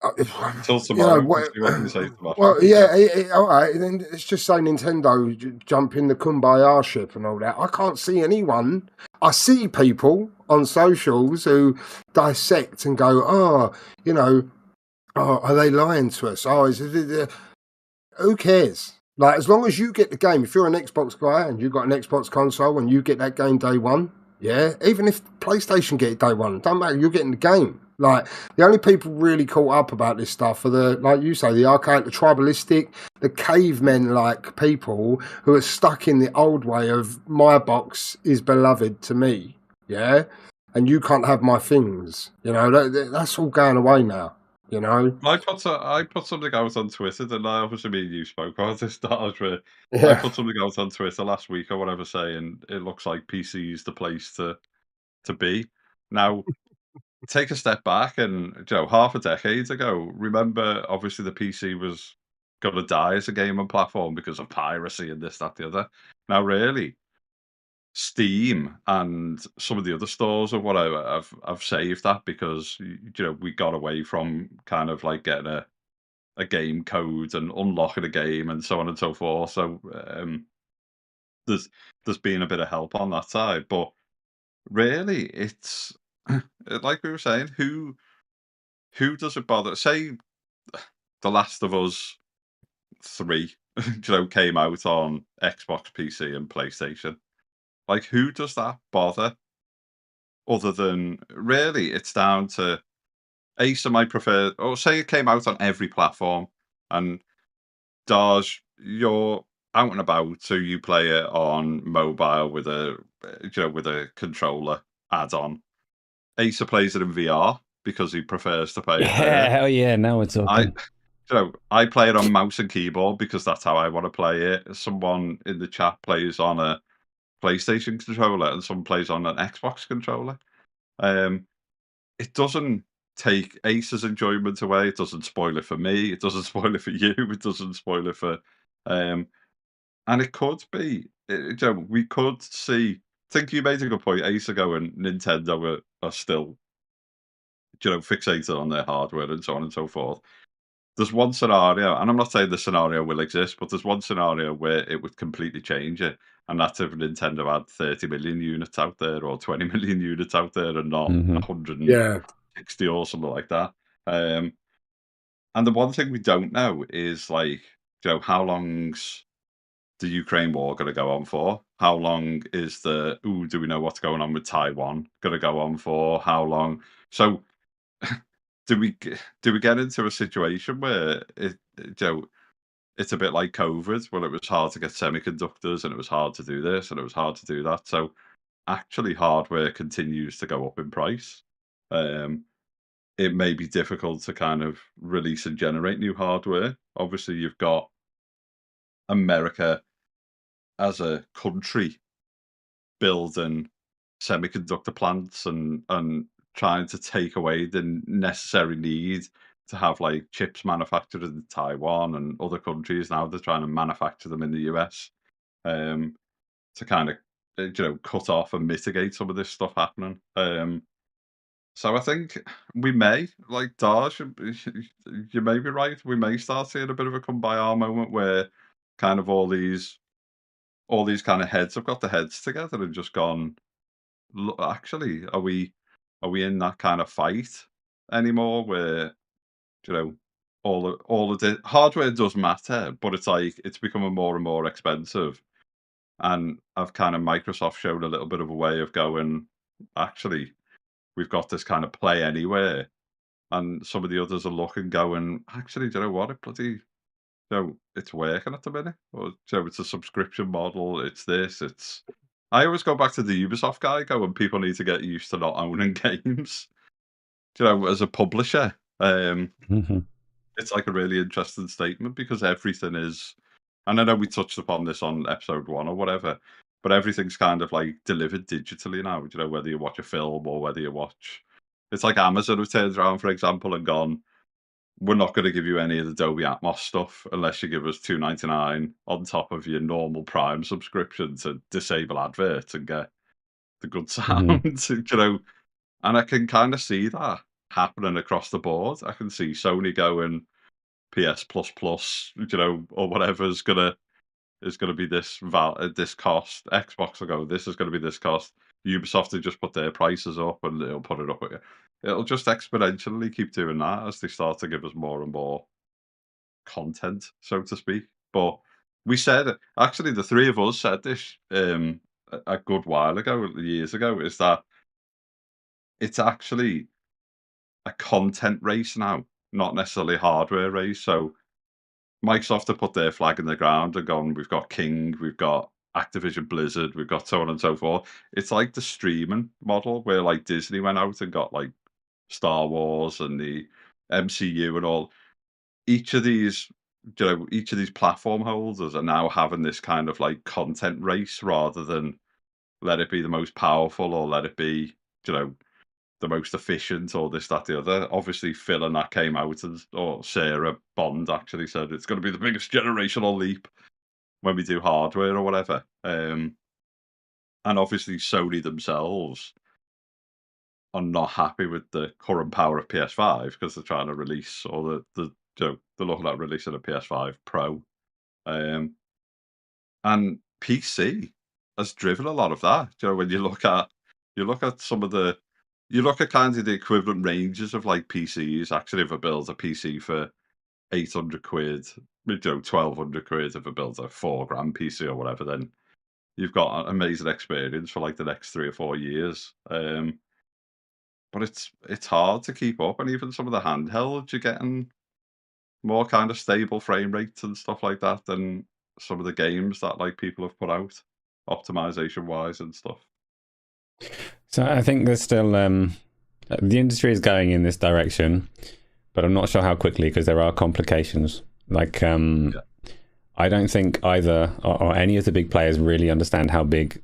Speaker 2: until tomorrow, what can you say tomorrow?
Speaker 3: Well, yeah, all right. Then let's just say Nintendo jump in the Kumbaya ship and all that. I can't see anyone. I see people on socials who dissect and go, oh, you know, oh, are they lying to us? Oh, who cares? Like, as long as you get the game, if you're an Xbox guy and you've got an Xbox console and you get that game day one, Yeah, even if PlayStation get it day one, don't matter. You're getting the game. Like the only people really caught up about this stuff are the, like you say, the archaic, the tribalistic, the cavemen like people who are stuck in the old way of my box is beloved to me. Yeah, and you can't have my things. You know, that's all going away now. You know,
Speaker 2: I put something out on Twitter, and I obviously me and you spoke about this. Darge, where I
Speaker 3: yeah,
Speaker 2: put something out on Twitter last week or whatever, saying it looks like PC is the place to be. Now, take a step back, and half a decade ago, remember, obviously the PC was going to die as a gaming platform because of piracy and this, that, the other. Now, really, Steam and some of the other stores or whatever have saved that because we got away from kind of like getting a game code and unlocking a game and so on and so forth. So there's there's been a bit of help on that side, but really, it's like we were saying, who does it bother? Say The Last of Us 3, came out on Xbox, PC, and PlayStation. Like, who does that bother? Other than really, it's down to Asa might prefer, or say it came out on every platform, and Darge, you're out and about, so you play it on mobile with a controller add-on. Asa plays it in VR because he prefers to play it
Speaker 1: Yeah,
Speaker 2: there.
Speaker 1: hell yeah, now we're
Speaker 2: I,
Speaker 1: talking.
Speaker 2: I play it on mouse and keyboard because that's how I want to play it. Someone in the chat plays on a PlayStation controller, and someone plays on an Xbox controller. It doesn't take Ace's enjoyment away. It doesn't spoil it for me. It doesn't spoil it for you. It doesn't spoil it for, um, and it could be. We could see. I think you made a good point. Ace ago and Nintendo are still, fixated on their hardware and so on and so forth. There's one scenario, and I'm not saying the scenario will exist, but there's one scenario where it would completely change it, and that's if Nintendo had 30 million units out there or 20 million units out there and not
Speaker 1: Mm-hmm.
Speaker 2: 160 or something like that. And the one thing we don't know is, like, how long's the Ukraine war going to go on for? How long is do we know what's going on with Taiwan going to go on for? How long? So do we get into a situation where it's a bit like COVID, where it was hard to get semiconductors and it was hard to do this and it was hard to do that. So actually, hardware continues to go up in price. It may be difficult to kind of release and generate new hardware. Obviously, you've got America as a country building semiconductor plants and trying to take away the necessary need to have like chips manufactured in Taiwan and other countries. Now they're trying to manufacture them in the US, to kind of cut off and mitigate some of this stuff happening. So I think we may, like Darsh, you may be right. We may start seeing a bit of a come by our moment where kind of all these kind of heads have got their heads together and just gone, look, actually, are we in that kind of fight anymore where, you know, all of the hardware does matter, but it's like it's becoming more and more expensive. And I've kind of Microsoft showed a little bit of a way of going, actually, we've got this kind of play anywhere. And some of the others are looking, going, actually, do you know what? It's working at the minute. Or it's a subscription model. It's this. It's. I always go back to the Ubisoft guy, going, people need to get used to not owning games. As a publisher,
Speaker 1: Mm-hmm.
Speaker 2: it's like a really interesting statement because everything is. And I know we touched upon this on episode 1 or whatever, but everything's kind of like delivered digitally now. Whether you watch a film or whether you watch. It's like Amazon have turned around, for example, and gone, we're not going to give you any of the Dolby Atmos stuff unless you give us $2.99 on top of your normal Prime subscription to disable adverts and get the good sound. And I can kind of see that happening across the board. I can see Sony going PS Plus Plus, or whatever is gonna be this cost. Xbox will go, this is going to be this cost. Ubisoft will just put their prices up and it'll put it up. It'll just exponentially keep doing that as they start to give us more and more content, so to speak. But we said, actually, the three of us said this a good while ago, years ago, is that it's actually a content race now, not necessarily a hardware race. So Microsoft have put their flag in the ground and gone, we've got King, we've got Activision Blizzard, we've got so on and so forth. It's like the streaming model where like Disney went out and got like Star Wars and the MCU and all. Each of these, each of these platform holders are now having this kind of like content race rather than let it be the most powerful or let it be, you know, the most efficient or this, that, the other. Obviously, Phil and that came out, or Sarah Bond actually said it's going to be the biggest generational leap when we do hardware or whatever. And obviously, Sony themselves are not happy with the current power of PS5 because they're trying to release, or they're looking at releasing a PS5 Pro. And PC has driven a lot of that. When you look at some of the, you look at kind of the equivalent ranges of like PCs. Actually, if I build a PC for 800 quid, 1200 quid, if I build a £4,000 PC or whatever, then you've got an amazing experience for like the next 3 or 4 years. But it's hard to keep up, and even some of the handhelds, you're getting more kind of stable frame rates and stuff like that than some of the games that like people have put out, optimization wise and stuff.
Speaker 1: So I think there's still the industry is going in this direction, but I'm not sure how quickly because there are complications. Like I don't think either or any of the big players really understand how big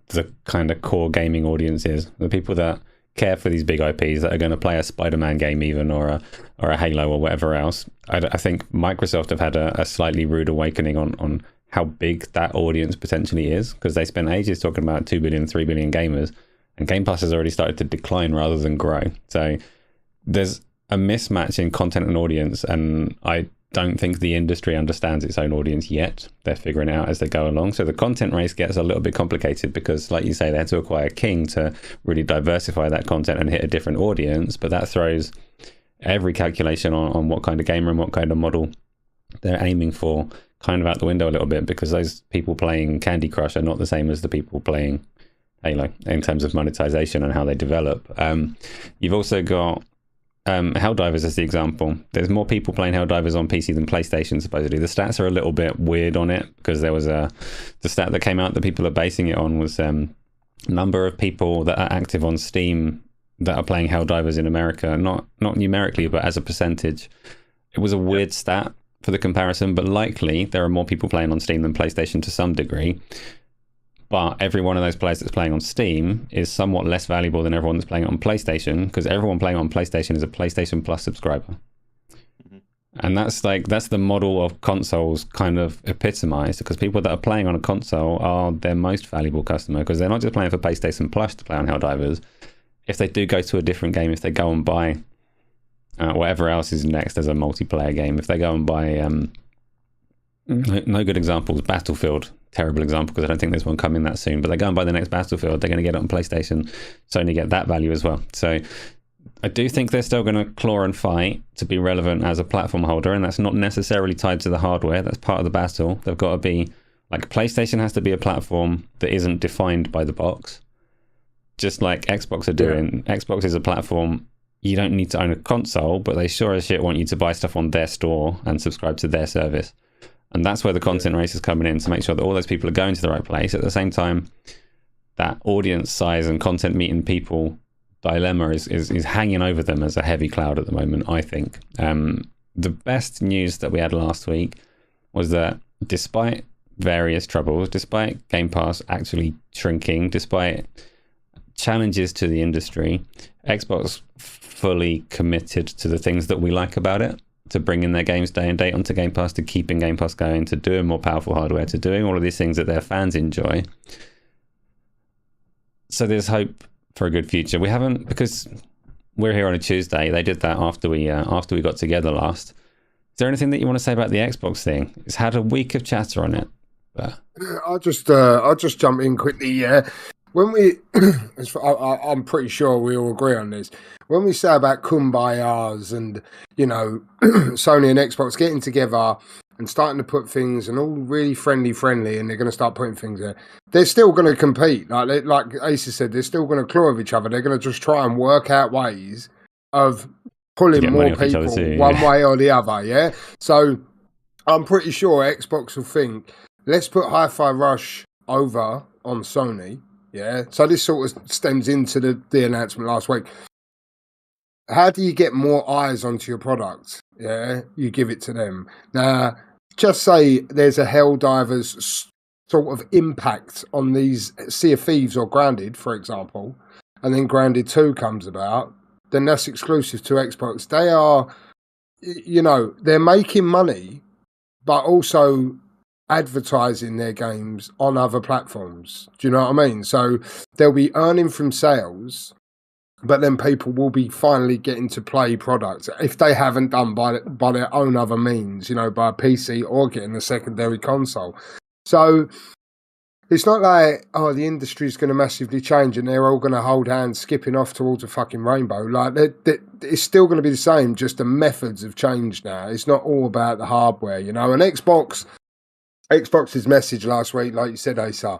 Speaker 1: the kind of core gaming audience is. The people that care for these big IPs that are going to play a Spider-Man game even, or a Halo or whatever else. I think Microsoft have had a slightly rude awakening on how big that audience potentially is, because they spent ages talking about 2 billion, 3 billion gamers, and Game Pass has already started to decline rather than grow. So there's a mismatch in content and audience, and I don't think the industry understands its own audience yet. They're figuring it out as they go along. So the content race gets a little bit complicated because, like you say, they had to acquire King to really diversify that content and hit a different audience, but that throws every calculation on what kind of gamer and what kind of model they're aiming for kind of out the window a little bit, because those people playing Candy Crush are not the same as the people playing Halo in terms of monetization and how they develop. You've also got Helldivers as the example. There's more people playing Helldivers on PC than PlayStation, supposedly. The stats are a little bit weird on it, because there was the stat that came out that people are basing it on was number of people that are active on Steam that are playing Helldivers in America, not numerically, but as a percentage. It was a weird stat for the comparison, but likely there are more people playing on Steam than PlayStation to some degree. But every one of those players that's playing on Steam is somewhat less valuable than everyone that's playing on PlayStation, because everyone playing on PlayStation is a PlayStation Plus subscriber. Mm-hmm. And that's the model of consoles kind of epitomized, because people that are playing on a console are their most valuable customer, because they're not just playing for PlayStation Plus to play on Helldivers. If they do go to a different game, if they go and buy whatever else is next as a multiplayer game, if they go and buy no good examples, Battlefield, terrible example because I don't think there's one coming that soon, but they go and buy the next Battlefield, they're going to get it on PlayStation, Sony get that value as well. So I do think they're still going to claw and fight to be relevant as a platform holder, and that's not necessarily tied to the hardware. That's part of the battle. They've got to be, like, PlayStation has to be a platform that isn't defined by the box, just like Xbox are doing. Yeah. Xbox is a platform, you don't need to own a console, but they sure as shit want you to buy stuff on their store and subscribe to their service. And that's where the content race is coming in, to make sure that all those people are going to the right place. At the same time, that audience size and content meeting people dilemma is hanging over them as a heavy cloud at the moment, I think. The best news that we had last week was that despite various troubles, despite Game Pass actually shrinking, despite challenges to the industry, Xbox fully committed to the things that we like about it, to bringing their games day and date onto Game Pass, to keeping Game Pass going, to doing more powerful hardware, to doing all of these things that their fans enjoy. So there's hope for a good future. We haven't, because we're here on a Tuesday. They did that after we got together last. Is there anything that you want to say about the Xbox thing? It's had a week of chatter on it. But
Speaker 3: I'll just jump in quickly. Yeah, when we, I'm pretty sure we all agree on this. When we say about kumbayas and, you know, Sony and Xbox getting together and starting to put things and all really friendly, and they're going to start putting things there. They're still going to compete. Like Asa said, they're still going to claw with each other. They're going to just try and work out ways of pulling more people one way or the other, yeah? So I'm pretty sure Xbox will think, let's put Hi-Fi Rush over on Sony, yeah? So this sort of stems into the announcement last week. How do you get more eyes onto your product? Yeah, you give it to them. Now, just say there's a Helldivers sort of impact on these Sea of Thieves or Grounded, for example, and then Grounded 2 comes about, then that's exclusive to Xbox. They are, they're making money, but also advertising their games on other platforms. Do you know what I mean? So they'll be earning from sales, but then people will be finally getting to play products if they haven't done by their own other means, by a PC or getting a secondary console. So it's not like, the industry's going to massively change and they're all going to hold hands skipping off towards a fucking rainbow. Like, it's still going to be the same, just the methods have changed now. It's not all about the hardware, And Xbox's message last week, like you said, Asa,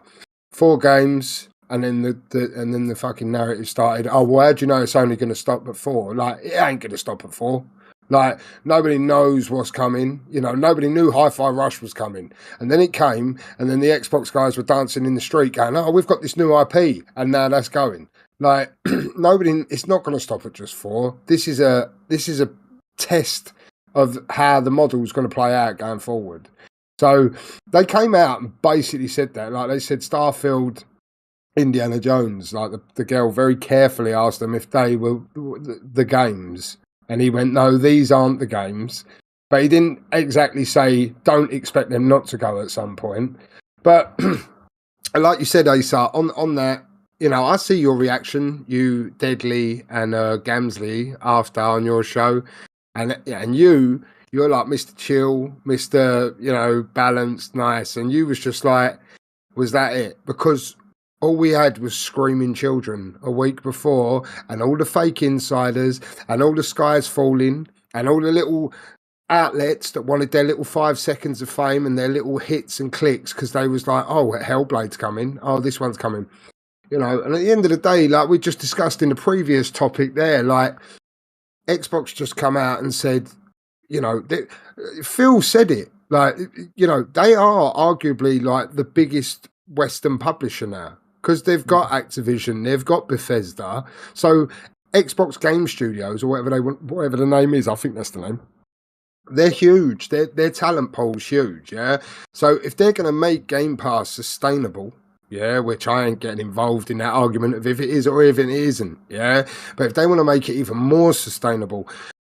Speaker 3: 4 games. And then the fucking narrative started. Oh, well, how do you know it's only going to stop at 4? Like, it ain't going to stop at 4. Like, nobody knows what's coming. Nobody knew Hi-Fi Rush was coming. And then it came, and then the Xbox guys were dancing in the street going, oh, we've got this new IP, and now that's going. Like, it's not going to stop at just 4. This is a test of how the model's going to play out going forward. So they came out and basically said that. Like, they said Starfield, Indiana Jones, like the girl very carefully asked them if they were the games, and he went, no, these aren't the games, but he didn't exactly say don't expect them not to go at some point. But like you said, Asa, on that, I see your reaction, you Deadly and Gamsley after on your show, and you're like Mr. Chill, Mr. Balanced, nice, and you was just like, was that it? Because all we had was screaming children a week before, and all the fake insiders, and all the skies falling, and all the little outlets that wanted their little 5 seconds of fame and their little hits and clicks because they was like, oh, Hellblade's coming. Oh, this one's coming. And at the end of the day, like we just discussed in the previous topic there, like Xbox just come out and said, Phil said it, like, they are arguably like the biggest Western publisher now. Because they've got Activision, they've got Bethesda. So Xbox Game Studios, or whatever the name is, I think that's the name. They're huge. Their talent pool's huge, yeah? So if they're going to make Game Pass sustainable, yeah, which I ain't getting involved in that argument of if it is or if it isn't, yeah? But if they want to make it even more sustainable,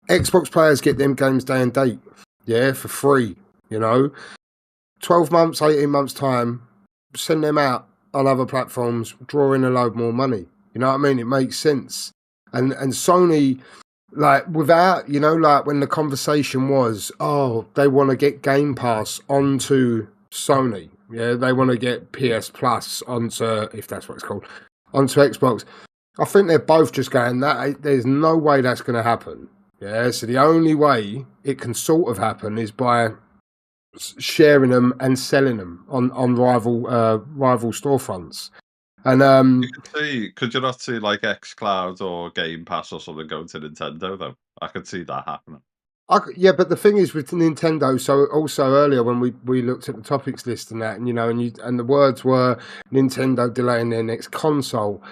Speaker 3: Xbox players get them games day and date, yeah, for free, 12 months, 18 months time, send them out on other platforms, draw in a load more money. You know what I mean? It makes sense. And Sony, like, without, like when the conversation was, oh, they want to get Game Pass onto Sony. Yeah, they want to get PS Plus onto, if that's what it's called, onto Xbox. I think they're both just going, there's no way that's going to happen. Yeah, so the only way it can sort of happen is by sharing them and selling them on rival storefronts. And
Speaker 2: could you not see like xCloud or Game Pass or something going to Nintendo though? I could see that happening.
Speaker 3: Yeah, but the thing is with Nintendo, so also earlier when we looked at the topics list and that, and the words were Nintendo delaying their next console.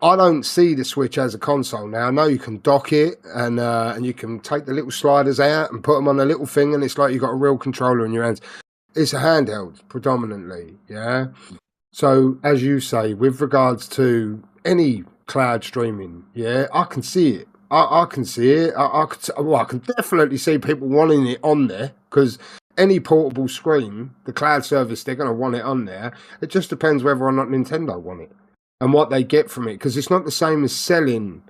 Speaker 3: I don't see the Switch as a console now. I know you can dock it and you can take the little sliders out and put them on a little thing, and it's like you've got a real controller in your hands. It's a handheld predominantly, yeah? So, as you say, with regards to any cloud streaming, yeah, I can see it. I can see it. I can definitely see people wanting it on there because any portable screen, the cloud service, they're going to want it on there. It just depends whether or not Nintendo want it and what they get from it, because it's not the same as selling.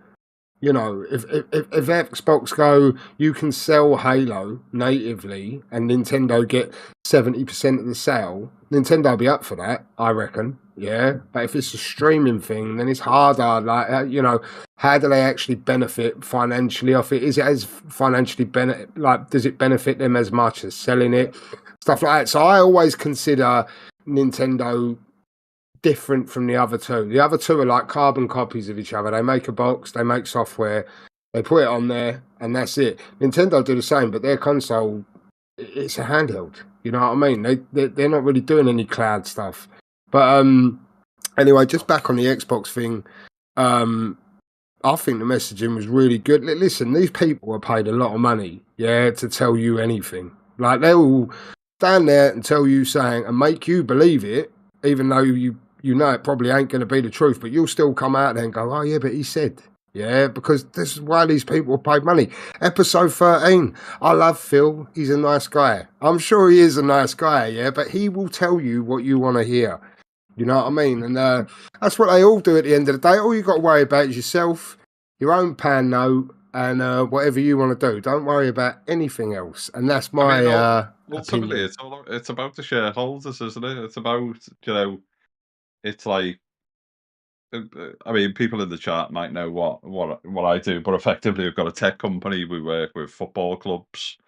Speaker 3: If Xbox go, you can sell Halo natively and Nintendo get 70% of the sale, Nintendo will be up for that, I reckon. Yeah, but if it's a streaming thing, then it's harder. Like, you know, how do they actually benefit financially off it? Is it as financially does it benefit them as much as selling it? Stuff like that. So I always consider Nintendo different from the other two. The other two are like carbon copies of each other. They make a box, they make software, they put it on there, and that's it. Nintendo do the same, but their console, it's a handheld. You know what I mean? They're not really doing any cloud stuff. But anyway, just back on the Xbox thing. I think the messaging was really good. Listen, these people are paid a lot of money, yeah, to tell you anything. Like, they will stand there and tell you saying and make you believe it, even though you know it probably ain't going to be the truth, but you'll still come out there and go, oh yeah, but he said. Yeah, because this is why these people are paid money. Episode 13. I love Phil. He's a nice guy. I'm sure he is a nice guy, yeah, but he will tell you what you want to hear. You know what I mean? And that's what they all do at the end of the day. All you got to worry about is yourself, your own pan note, and whatever you want to do. Don't worry about anything else. And that's my
Speaker 2: ultimately,
Speaker 3: opinion.
Speaker 2: it's about the shareholders, isn't it? It's about, you know, it's like, I mean, people in the chat might know what I do, but effectively, we've got a tech company. We work with football clubs,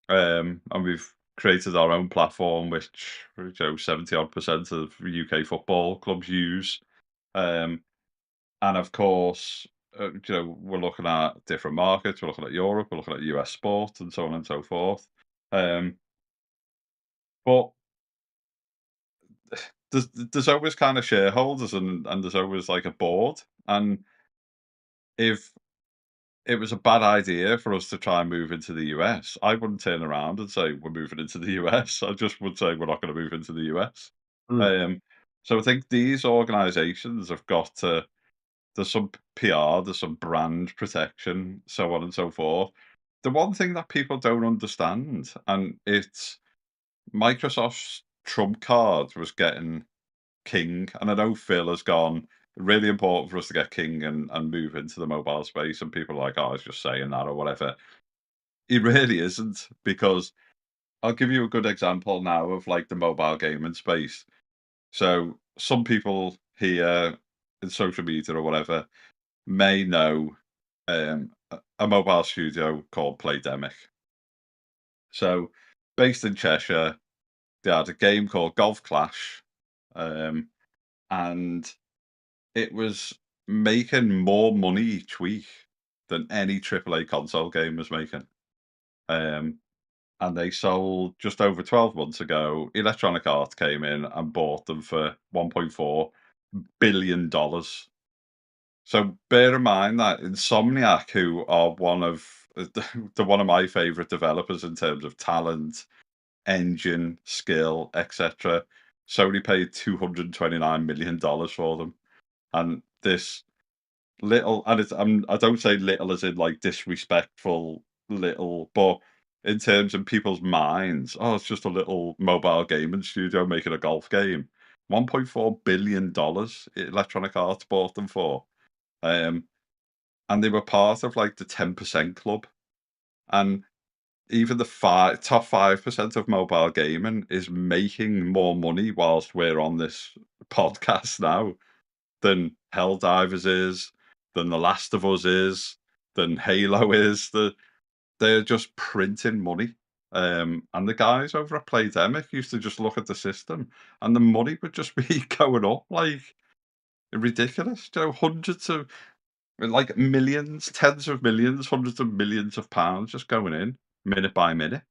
Speaker 2: and we've created our own platform, which, you know, 70% of UK football clubs use. And of course, you know, we're looking at different markets. We're looking at Europe. We're looking at US sport, and so on and so forth. But there's always kind of shareholders, and there's always like a board. And if it was a bad idea for us to try and move into the US, I wouldn't turn around and say we're moving into the US. I just would say we're not going to move into the US. So I think these organizations have got to, there's some PR, there's some brand protection, so on and so forth. The one thing that people don't understand, and it's Microsoft's trump card was getting King, and I know Phil has gone, really important for us to get King and move into the mobile space, and people are like, oh, I was just saying that or whatever. It really isn't, because I'll give you a good example now of like the mobile gaming space. So some people here in social media or whatever may know a mobile studio called Playdemic. So based in Cheshire, they had a game called Golf Clash, and it was making more money each week than any AAA console game was making. And they sold just over 12 months ago. Electronic Arts came in and bought them for $1.4 billion. So bear in mind that Insomniac, who are one of my favorite developers in terms of talent, engine, skill, etc., Sony paid $229 million for them. And this little, and I don't say little as in like disrespectful little, but in terms of people's minds, oh, it's just a little mobile gaming studio making a golf game. $1.4 billion Electronic Arts bought them for. And they were part of like the 10% club. And even the top 5% of mobile gaming is making more money whilst we're on this podcast now than Helldivers is, than The Last of Us is, than Halo is. They're just printing money. And the guys over at Playdemic used to just look at the system, and the money would just be going up like ridiculous. You know, hundreds of, like millions, tens of millions, hundreds of millions of pounds just going in minute by minute.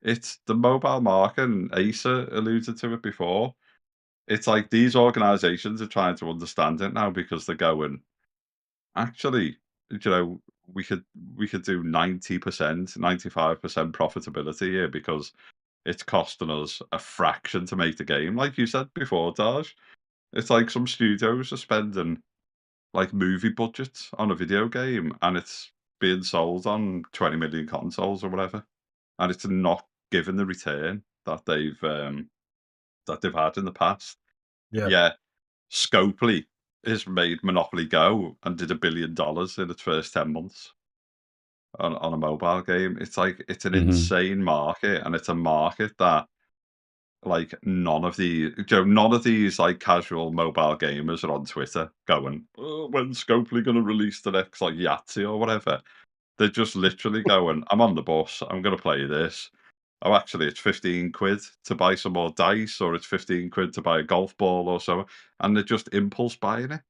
Speaker 2: It's the mobile market, and Asa alluded to it before. It's like these organizations are trying to understand it now, because they're going, actually, you know, we could do 90%, 95% profitability here, because it's costing us a fraction to make the game. Like you said before, Darge, it's like some studios are spending like movie budgets on a video game, and it's being sold on 20 million consoles or whatever, and it's not given the return that they've had in the past. Yeah, Scopely has made Monopoly Go and did $1 billion in its first 10 months on a mobile game. It's like, it's an insane market, and it's a market that like none of these like casual mobile gamers are on Twitter going, oh, when's Scopely going to release the next like Yahtzee or whatever. They're just literally going, I'm on the bus, I'm going to play this. Oh, actually, it's 15 quid to buy some more dice, or it's 15 quid to buy a golf ball or so. And they're just impulse buying it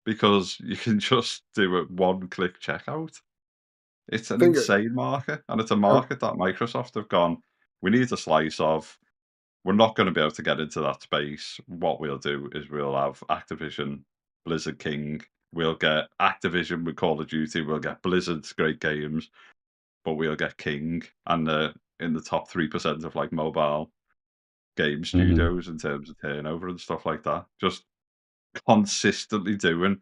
Speaker 2: because you can just do a one-click checkout. It's an insane market, and it's a market that Microsoft have gone, we need a slice of. We're not going to be able to get into that space. What we'll do is we'll have Activision, Blizzard King. We'll get Activision with Call of Duty. We'll get Blizzard's great games, but we'll get King, and in the top 3% of like mobile game studios in terms of turnover and stuff like that. Just consistently doing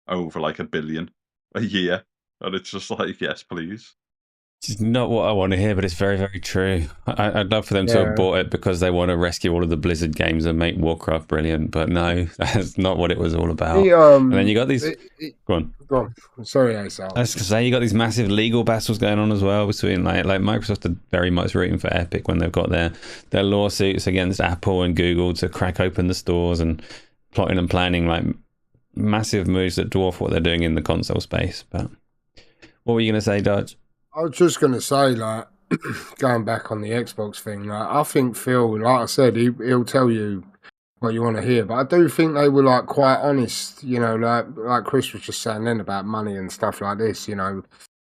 Speaker 2: over like $1 billion a year, and it's just like, yes, please.
Speaker 1: It's not what I want to hear, but it's very, very true. I'd love for them to have bought it because they want to rescue all of the Blizzard games and make Warcraft brilliant, but no, that's not what it was all about. And then you got these... Go on.
Speaker 3: Sorry, Asa.
Speaker 1: I was going to say, you got these massive legal battles going on as well between like Microsoft are very much rooting for Epic when they've got their lawsuits against Apple and Google to crack open the stores and plotting and planning like massive moves that dwarf what they're doing in the console space. But what were you going to say, Darge?
Speaker 3: I was just going to say, like, going back on the Xbox thing, like, I think Phil, like I said, he'll tell you what you want to hear, but I do think they were, like, quite honest, you know, like Chris was just saying then about money and stuff like this, you know,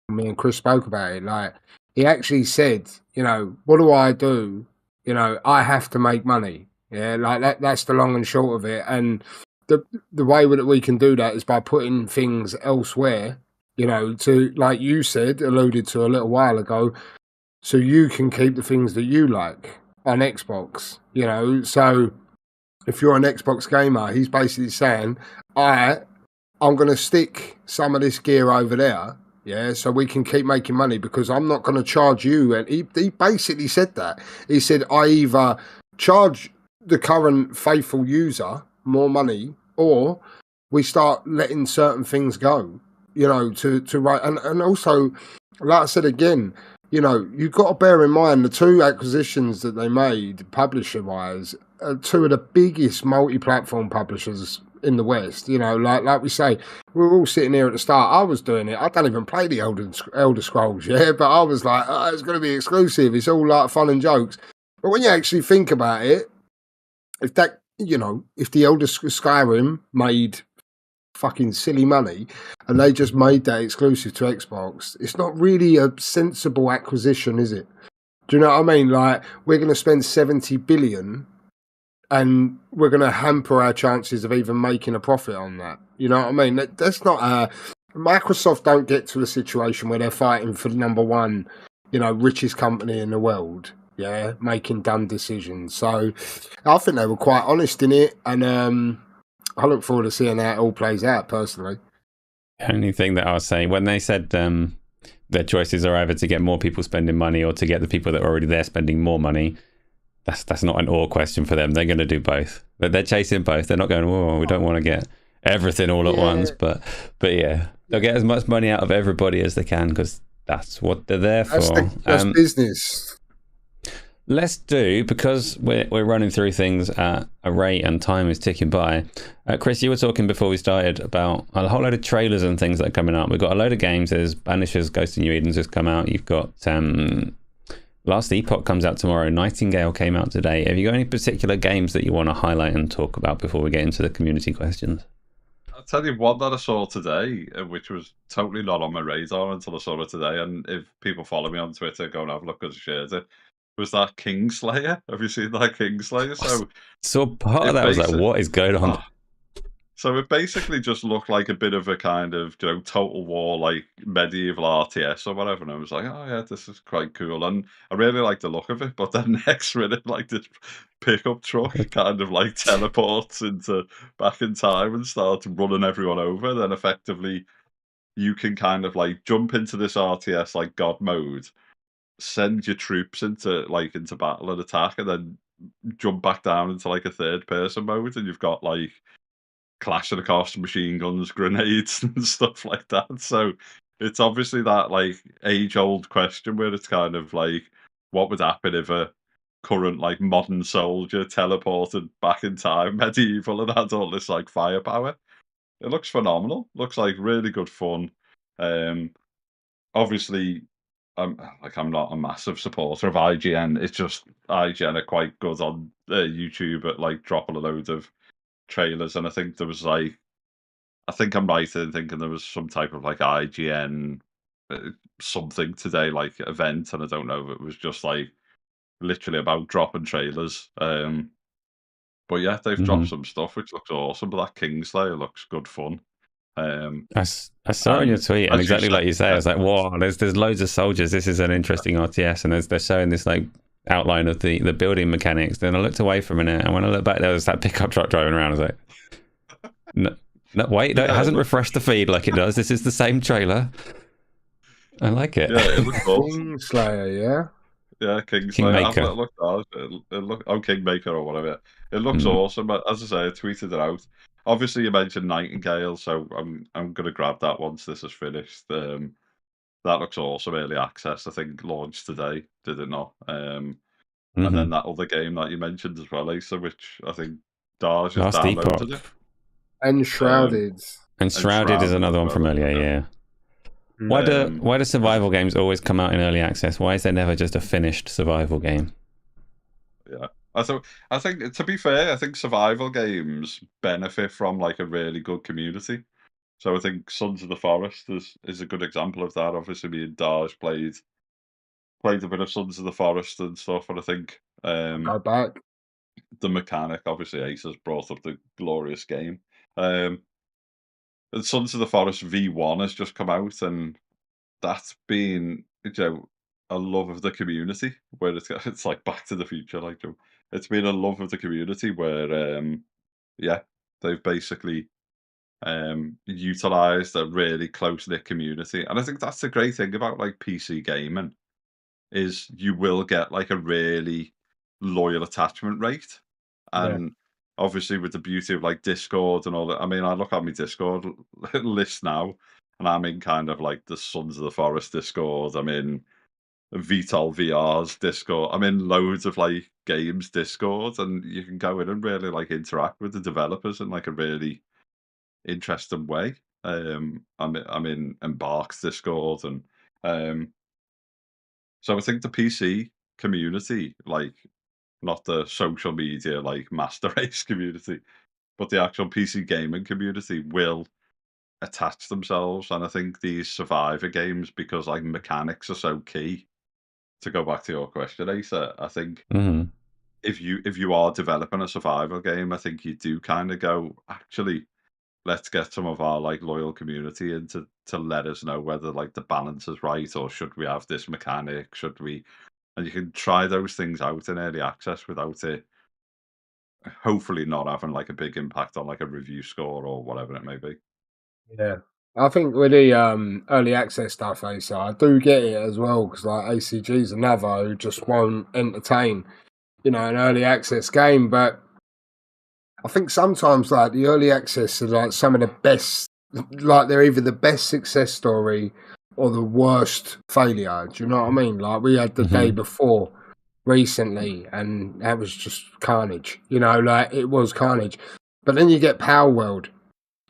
Speaker 3: me and Chris spoke about it, like, he actually said, you know, what do I do? You know, I have to make money, yeah, like, that's the long and short of it, and the way that we can do that is by putting things elsewhere, you know, to, like you said, alluded to a little while ago, so you can keep the things that you like on Xbox, you know. So if you're an Xbox gamer, he's basically saying, I'm going to stick some of this gear over there, yeah, so we can keep making money because I'm not going to charge you. And he basically said that. He said, I either charge the current faithful user more money or we start letting certain things go. You know, to write, and also, like I said again, you know, you've got to bear in mind the two acquisitions that they made, publisher-wise, are two of the biggest multi-platform publishers in the West. You know, like we say, we were all sitting here at the start. I was doing it. I don't even play the Elder Scrolls, yeah, but I was like, oh, it's going to be exclusive. It's all like fun and jokes. But when you actually think about it, if that, you know, if the Elder Skyrim made fucking silly money and they just made that exclusive to Xbox, it's not really a sensible acquisition, is it? Do you know what I mean? Like, we're going to spend 70 billion and we're going to hamper our chances of even making a profit on that. You know what I mean? That's not Microsoft don't get to a situation where they're fighting for the number one, you know, richest company in the world, yeah, making dumb decisions. So I think they were quite honest in it, and I look forward to seeing how it all plays out, personally.
Speaker 1: The only thing that I was saying, when they said their choices are either to get more people spending money or to get the people that are already there spending more money, that's not an or question for them. They're going to do both. They're chasing both. They're not going, oh, we don't want to get everything all at once. But yeah, they'll get as much money out of everybody as they can because that's what they're there for.
Speaker 3: That's business.
Speaker 1: Let's do, because we're running through things at a rate and time is ticking by. Chris, you were talking before we started about a whole load of trailers and things that are coming up. We've got a load of games. There's Banishers, Ghost of New Eden's just come out. You've got Last Epoch comes out tomorrow. Nightingale came out today. Have you got any particular games that you want to highlight and talk about before we get into the community questions?
Speaker 2: I'll tell you one that I saw today, which was totally not on my radar until I saw it today. And if people follow me on Twitter, go and have a look because I shared it. Was that Kingslayer? Have you seen that Kingslayer?
Speaker 1: So part of that was like, what is going on?
Speaker 2: So it basically just looked like a bit of a kind of, you know, Total War, like medieval RTS or whatever. And I was like, oh yeah, this is quite cool. And I really like the look of it. But then next minute, like this pickup truck kind of like teleports back in time and starts running everyone over. Then effectively you can kind of like jump into this RTS like God mode, send your troops into battle and attack, and then jump back down into like a third person mode, and you've got like clashing across machine guns, grenades, and stuff like that. So it's obviously that like age old question where it's kind of like, what would happen if a current like modern soldier teleported back in time, medieval, and had all this like firepower. It looks phenomenal. Looks like really good fun. Obviously, I'm not a massive supporter of IGN. It's just IGN are quite good on YouTube at like dropping a load of trailers, and I think there was like, I think I'm right in thinking there was some type of like IGN something today, like event, and I don't know if it was just like literally about dropping trailers. But yeah, they've dropped some stuff which looks awesome. But that Kingslayer looks good fun.
Speaker 1: I saw on your tweet, and exactly like you say, I was like, "Whoa, there's loads of soldiers. This is an interesting RTS." And they're showing this like outline of the building mechanics. Then I looked away for a minute, and when I looked back, there was that pickup truck driving around. I was like, "No, wait, no, it hasn't refreshed the feed like it does. This is the same trailer." I like it.
Speaker 2: Yeah, it looks awesome.
Speaker 3: Kingslayer, yeah.
Speaker 2: Yeah, Kingslayer. Kingmaker or whatever. It looks awesome. But as I say, I tweeted it out. Obviously, you mentioned Nightingale, so I'm going to grab that once this is finished. That looks awesome. Early access, I think, launched today. Did it not? And then that other game that you mentioned as well, Asa, which I think Darge has downloaded it.
Speaker 3: Enshrouded.
Speaker 1: Enshrouded is another one from earlier, yeah. Why do survival games always come out in early access? Why is there never just a finished survival game?
Speaker 2: Yeah, I think to be fair, I think survival games benefit from like a really good community. So I think Sons of the Forest is a good example of that. Obviously, me and Darge played a bit of Sons of the Forest and stuff, and I think
Speaker 3: Go back.
Speaker 2: The mechanic, obviously, Ace has brought up the glorious game. Sons of the Forest V1 has just come out, and that's been, a love of the community, where it's like Back to the Future, like, it's been a love of the community where, they've basically utilized a really close-knit community. And I think that's the great thing about like PC gaming, is you will get like a really loyal attachment rate. And obviously with the beauty of like Discord and all that, I mean, I look at my Discord list now, and I'm in kind of like the Sons of the Forest Discord, I'm in VTOL VR's Discord, I'm in loads of like games Discord, and you can go in and really like interact with the developers in like a really interesting way. I'm in Embark's Discord, and so I think the PC community, like, not the social media like Master Race community, but the actual PC gaming community will attach themselves. And I think these survivor games, because like mechanics are so key, to go back to your question, Asa, I think if you are developing a survival game, I think you do kind of go, actually, let's get some of our like loyal community in to let us know whether like the balance is right, or should we have this mechanic, should we, and you can try those things out in early access without it hopefully not having like a big impact on like a review score or whatever it may be.
Speaker 3: Yeah, I think with the early access stuff, Asa, I do get it as well, because like ACG's another who just won't entertain, an early access game. But I think sometimes like the early access are like some of the best, like they're either the best success story or the worst failure. Do you know what I mean? Like we had the day before recently, and that was just carnage. Like it was carnage. But then you get Power World.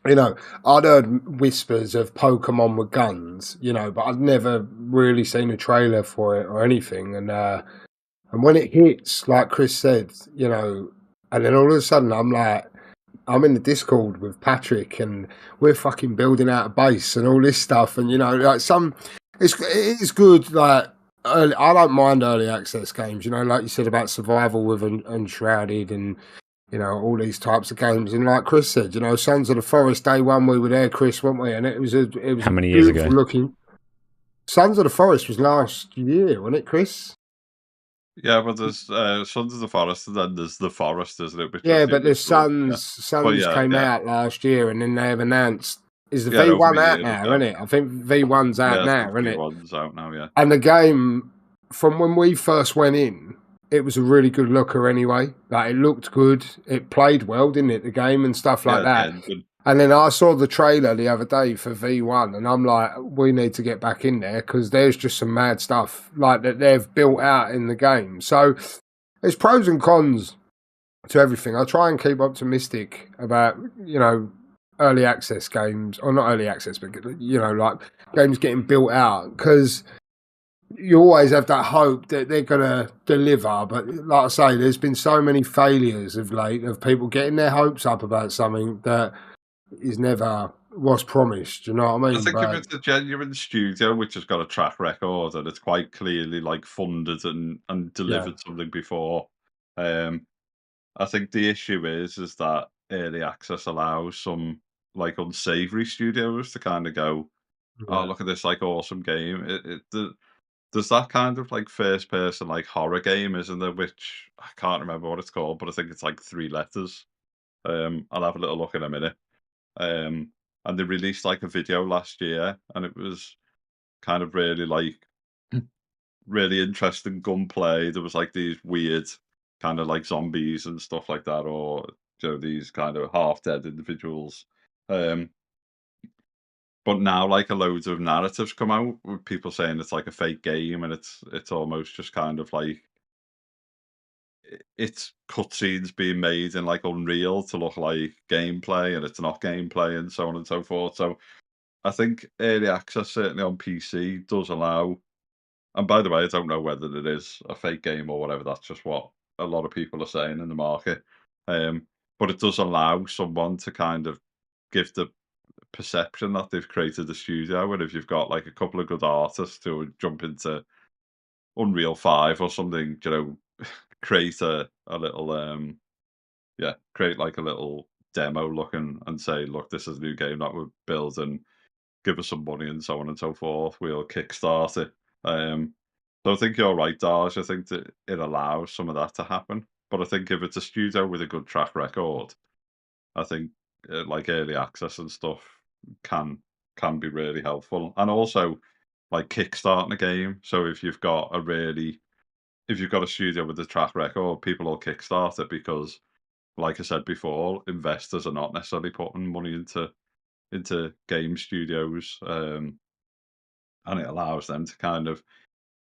Speaker 3: I'd heard whispers of Pokemon with guns, but I'd never really seen a trailer for it or anything. And when it hits, like Chris said, and then all of a sudden I'm in the Discord with Patrick, and we're fucking building out a base and all this stuff. And, like it is good. Like, I don't mind early access games, like you said about survival with Enshrouded and, all these types of games. And like Chris said, Sons of the Forest, day one, we were there, Chris, weren't we? And it was
Speaker 1: how many years ago?
Speaker 3: Looking. Sons of the Forest was last year, wasn't it, Chris?
Speaker 2: Yeah, but there's Sons of the Forest, and then there's the Forest, isn't it?
Speaker 3: But the Sons came out last year, and then they have announced, is the V1 out now, isn't it? I think V1's out now, isn't it?
Speaker 2: V1's out now, yeah.
Speaker 3: And the game, from when we first went in, it was a really good looker anyway. Like, it looked good. It played well, didn't it, the game and stuff like that. And then I saw the trailer the other day for V1, and I'm like, we need to get back in there, because there's just some mad stuff like that they've built out in the game. So there's pros and cons to everything. I try and keep optimistic about, early access games, or not early access, but, like games getting built out, because you always have that hope that they're going to deliver. But like I say, there's been so many failures of late of people getting their hopes up about something that is never was promised. You know what I mean?
Speaker 2: I think if it's a genuine studio which has got a track record and it's quite clearly like funded and delivered something before, I think the issue is that early access allows some like unsavory studios to kind of go, oh, look at this like awesome game. There's that kind of like first person like horror game, isn't there? Which I can't remember what it's called, but I think it's like 3 letters. I'll have a little look in a minute. And they released like a video last year, and it was kind of really like really interesting gunplay. There was like these weird kind of like zombies and stuff like that, or these kind of half dead individuals. But now like a loads of narratives come out with people saying it's like a fake game, and it's almost just kind of like it's cutscenes being made in like Unreal to look like gameplay, and it's not gameplay, and so on and so forth. So I think early access, certainly on PC, does allow. And by the way, I don't know whether it is a fake game or whatever. That's just what a lot of people are saying in the market. But it does allow someone to kind of give the perception that they've created a studio. And if you've got like a couple of good artists who jump into Unreal 5 or something, create a little create like a little demo looking and say, look, this is a new game that we're building, give us some money and so on and so forth. We'll kickstart it. So I think you're right, Darge. I think that it allows some of that to happen. But I think if it's a studio with a good track record, I think like early access and stuff can be really helpful. And also like kickstarting a game. So if you've got a studio with a track record, people will kickstart it because, like I said before, investors are not necessarily putting money into game studios, and it allows them to kind of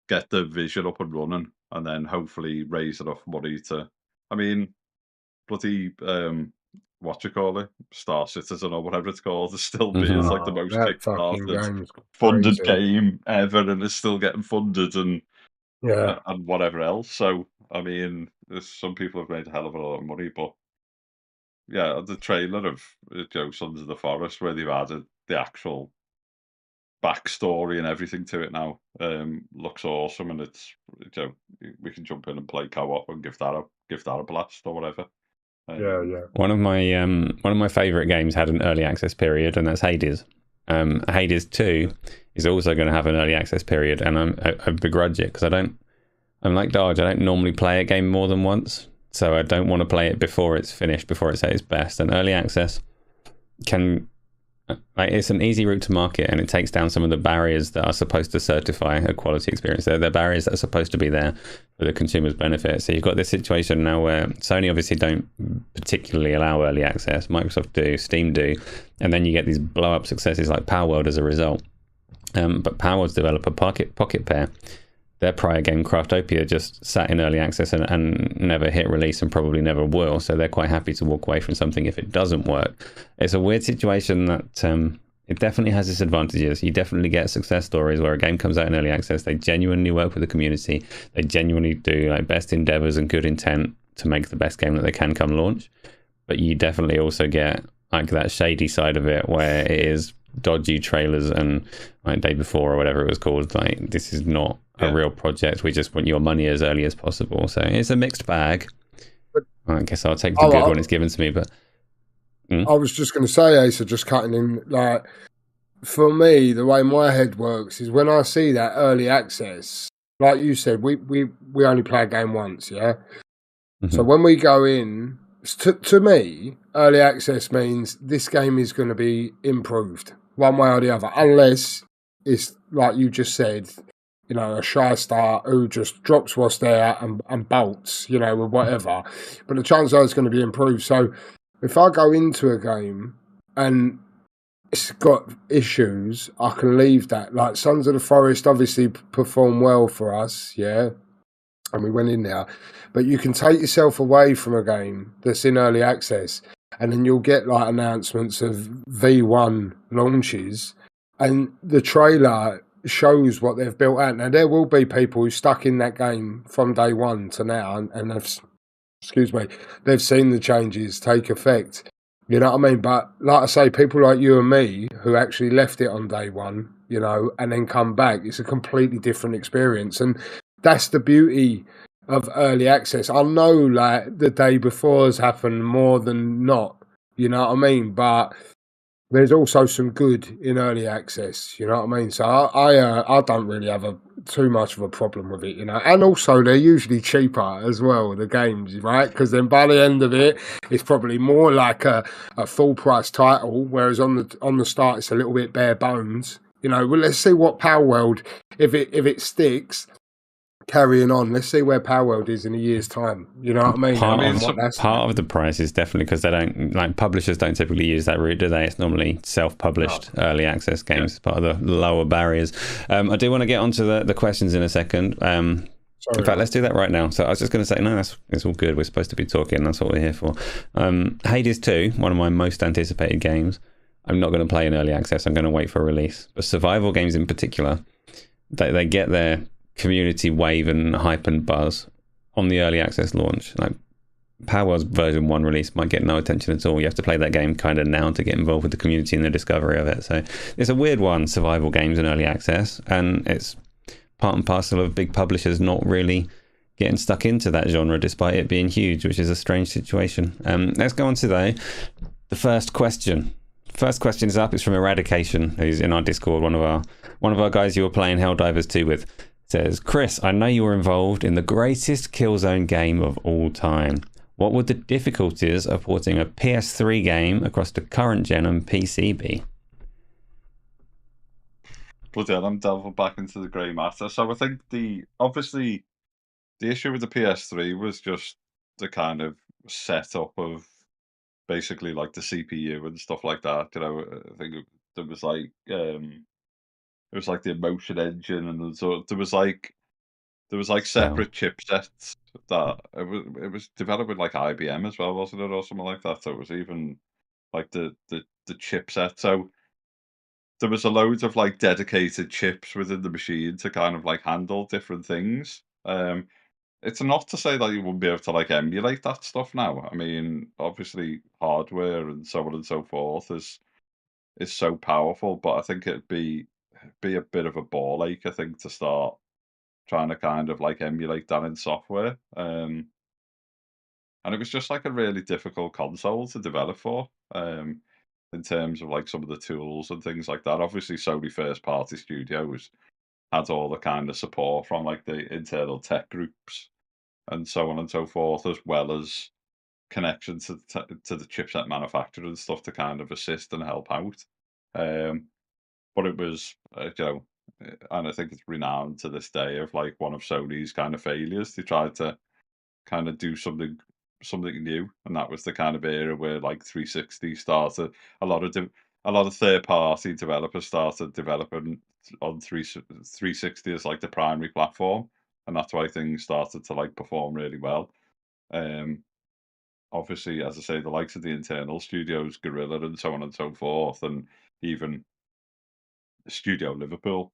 Speaker 2: get the vision up and running, and then hopefully raise enough money to. I mean, bloody what you call it, Star Citizen or whatever it's called, is still is like the most
Speaker 3: that fucking
Speaker 2: kickstarted
Speaker 3: game's
Speaker 2: funded
Speaker 3: crazy.
Speaker 2: game ever, and it's still getting funded and
Speaker 3: Yeah.
Speaker 2: and whatever else. So I mean, there's some people have made a hell of a lot of money, but yeah, the trailer of Sons of the Forest, where they've added the actual backstory and everything to it now, looks awesome, and it's we can jump in and play co-op and give that a blast or whatever.
Speaker 3: Yeah.
Speaker 1: One of my favorite games had an early access period, and that's Hades. Hades 2 is also going to have an early access period, and I begrudge it because I'm like Darge. I don't normally play a game more than once, so I don't want to play it before it's finished, before it's at its best. And early access it's an easy route to market, and it takes down some of the barriers that are supposed to certify a quality experience. They're barriers that are supposed to be there for the consumer's benefit. So you've got this situation now where Sony obviously don't particularly allow early access, Microsoft do, Steam do, and then you get these blow up successes like Palworld as a result. But Palworld's developer Pocket Pair, their prior game Craftopia just sat in early access and never hit release, and probably never will. So they're quite happy to walk away from something if it doesn't work. It's a weird situation that it definitely has its advantages. You definitely get success stories where a game comes out in early access, they genuinely work with the community, they genuinely do like best endeavors and good intent to make the best game that they can come launch. But you definitely also get like that shady side of it where it is dodgy trailers and like Day Before or whatever it was called, like this is not a real project, we just want your money as early as possible. So it's a mixed bag. I guess I'll take the good when it's given to me. But
Speaker 3: I was just going to say, Asa, just cutting in, like, for me, the way my head works is when I see that early access, like you said, we only play a game once, yeah? Mm-hmm. So when we go in, to me, early access means this game is going to be improved one way or the other, unless it's, like you just said, a shy start who just drops what's there and bolts, with whatever. But the chances are it's going to be improved. So if I go into a game and it's got issues, I can leave that. Like Sons of the Forest obviously perform well for us, yeah. and we went in there. But you can take yourself away from a game that's in early access, and then you'll get like announcements of V1 launches, and the trailer shows what they've built out. Now there will be people who stuck in that game from day one to now, and they've seen the changes take effect. You know what I mean? But like I say, people like you and me who actually left it on day one, you know, and then come back, it's a completely different experience. And that's the beauty of early access. I know like the day before has happened more than not, you know what I mean? But there's also some good in early access, you know what I mean? So I don't really have too much of a problem with it, you know. And also they're usually cheaper as well, the games, right? Because then by the end of it, it's probably more like a full price title, whereas on the start it's a little bit bare bones. You know, well, let's see what Power World, if it sticks, carrying on. Let's see where Power World is in a year's time. You know what I mean?
Speaker 1: Part of the price is definitely because they don't, like, publishers don't typically use that route, do they? It's normally self-published early access games, as part of the lower barriers. I do want to get onto the questions in a second. In fact, let's do that right now. So I was just going to say, no, it's all good. We're supposed to be talking. That's what we're here for. Hades 2, one of my most anticipated games. I'm not going to play in early access. I'm going to wait for release. But survival games in particular, they get their community wave and hype and buzz on the early access launch. Like Power World's version 1 release might get no attention at all. You have to play that game kind of now to get involved with the community and the discovery of it. So it's a weird one, survival games in early access, and it's part and parcel of big publishers not really getting stuck into that genre despite it being huge, which is a strange situation. Let's go on to the first question. First question is up. It's from Eradication, who's in our Discord, one of our guys you were playing Helldivers 2 with. Says, Chris, I know you were involved in the greatest Killzone game of all time. What would the difficulties of porting a PS3 game across the current gen and PC be?
Speaker 2: Bloody hell, I'm delving back into the grey matter. So I think the issue with the PS3 was just the kind of setup of basically like the CPU and stuff like that. You know, I think there was like it was like the emotion engine, and there was like separate chipsets that it was developed with like IBM as well, wasn't it, or something like that? So it was even like the chipset. So there was a load of like dedicated chips within the machine to kind of like handle different things. It's not to say that you wouldn't be able to like emulate that stuff now. I mean, obviously hardware and so on and so forth is so powerful, but I think it'd be a bit of a ball ache, I think, to start trying to kind of like emulate that in software. And it was just like a really difficult console to develop for, in terms of like some of the tools and things like that. Obviously, Sony first party studios had all the kind of support from like the internal tech groups and so on and so forth, as well as connections to the chipset manufacturer and stuff to kind of assist and help out. But it was, you know, and I think it's renowned to this day of like one of Sony's kind of failures. They tried to kind of do something new, and that was the kind of era where like 360 started. A lot of third party developers started developing on 360 as like the primary platform, and that's why things started to like perform really well. Obviously, as I say, the likes of the internal studios, Guerrilla and so on and so forth, and even Studio Liverpool,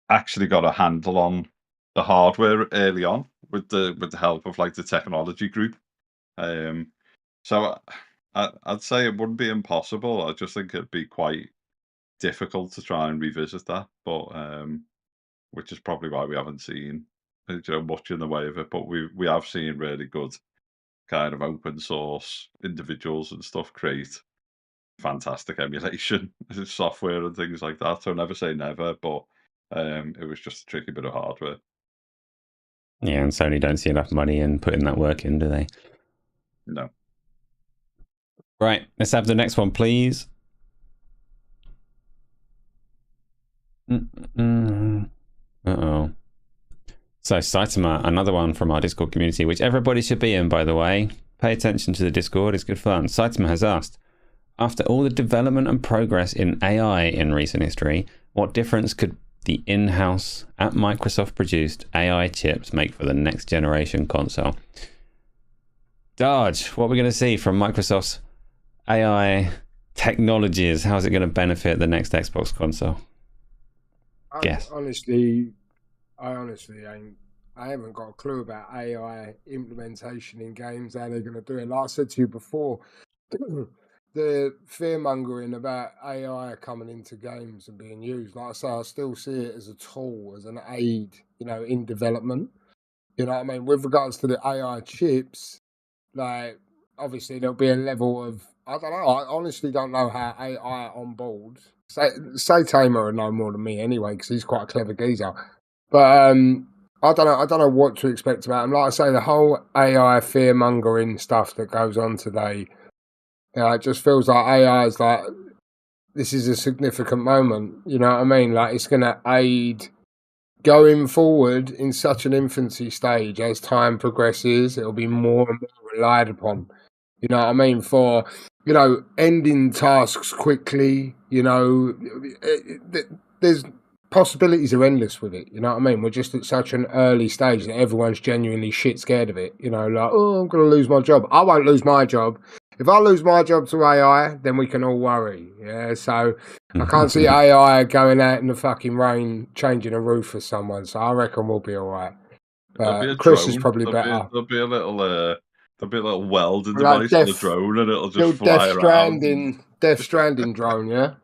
Speaker 2: actually got a handle on the hardware early on with the help of like the technology group. So I'd say it wouldn't be impossible. I just think it'd be quite difficult to try and revisit that, but which is probably why we haven't seen, you know, much in the way of it. But we have seen really good kind of open source individuals and stuff create fantastic emulation software and things like that. So never say never, but it was just a tricky bit of hardware.
Speaker 1: Yeah, and Sony don't see enough money in putting that work in, do they?
Speaker 2: No.
Speaker 1: Right, let's have the next one, please. Uh-oh. So Saitama, another one from our Discord community, which everybody should be in, by the way. Pay attention to the Discord, it's good fun. Saitama has asked, after all the development and progress in AI in recent history, what difference could the in-house at Microsoft produced AI chips make for the next generation console. Darge, what are we going to see from Microsoft's AI technologies? How is it going to benefit the next Xbox console? Guess.
Speaker 3: I haven't got a clue about AI implementation in games, how they're going to do it. Like I said to you before, the fear-mongering about AI coming into games and being used, like I say, I still see it as a tool, as an aid, in development. You know what I mean? With regards to the AI chips, like, obviously there'll be a level of, I don't know, I honestly don't know how AI on board, say Tamer would know more than me anyway, because he's quite a clever geezer. But I don't know what to expect about him. Like I say, the whole AI fear-mongering stuff that goes on today, it just feels like AI is like, this is a significant moment, you know what I mean? Like, it's going to aid going forward in such an infancy stage. As time progresses, it'll be more and more relied upon, you know what I mean, for, ending tasks quickly, there's possibilities are endless with it, you know what I mean? We're just at such an early stage that everyone's genuinely shit scared of it, like, oh, I'm going to lose my job. I won't lose my job. If I lose my job to AI, then we can all worry. Yeah, so I can't see AI going out in the fucking rain changing a roof for someone. So I reckon we'll be all right. Chris
Speaker 2: drone.
Speaker 3: is probably better.
Speaker 2: There'll be a little welding device on the drone, and it'll just fly around.
Speaker 3: Death Stranding drone, yeah.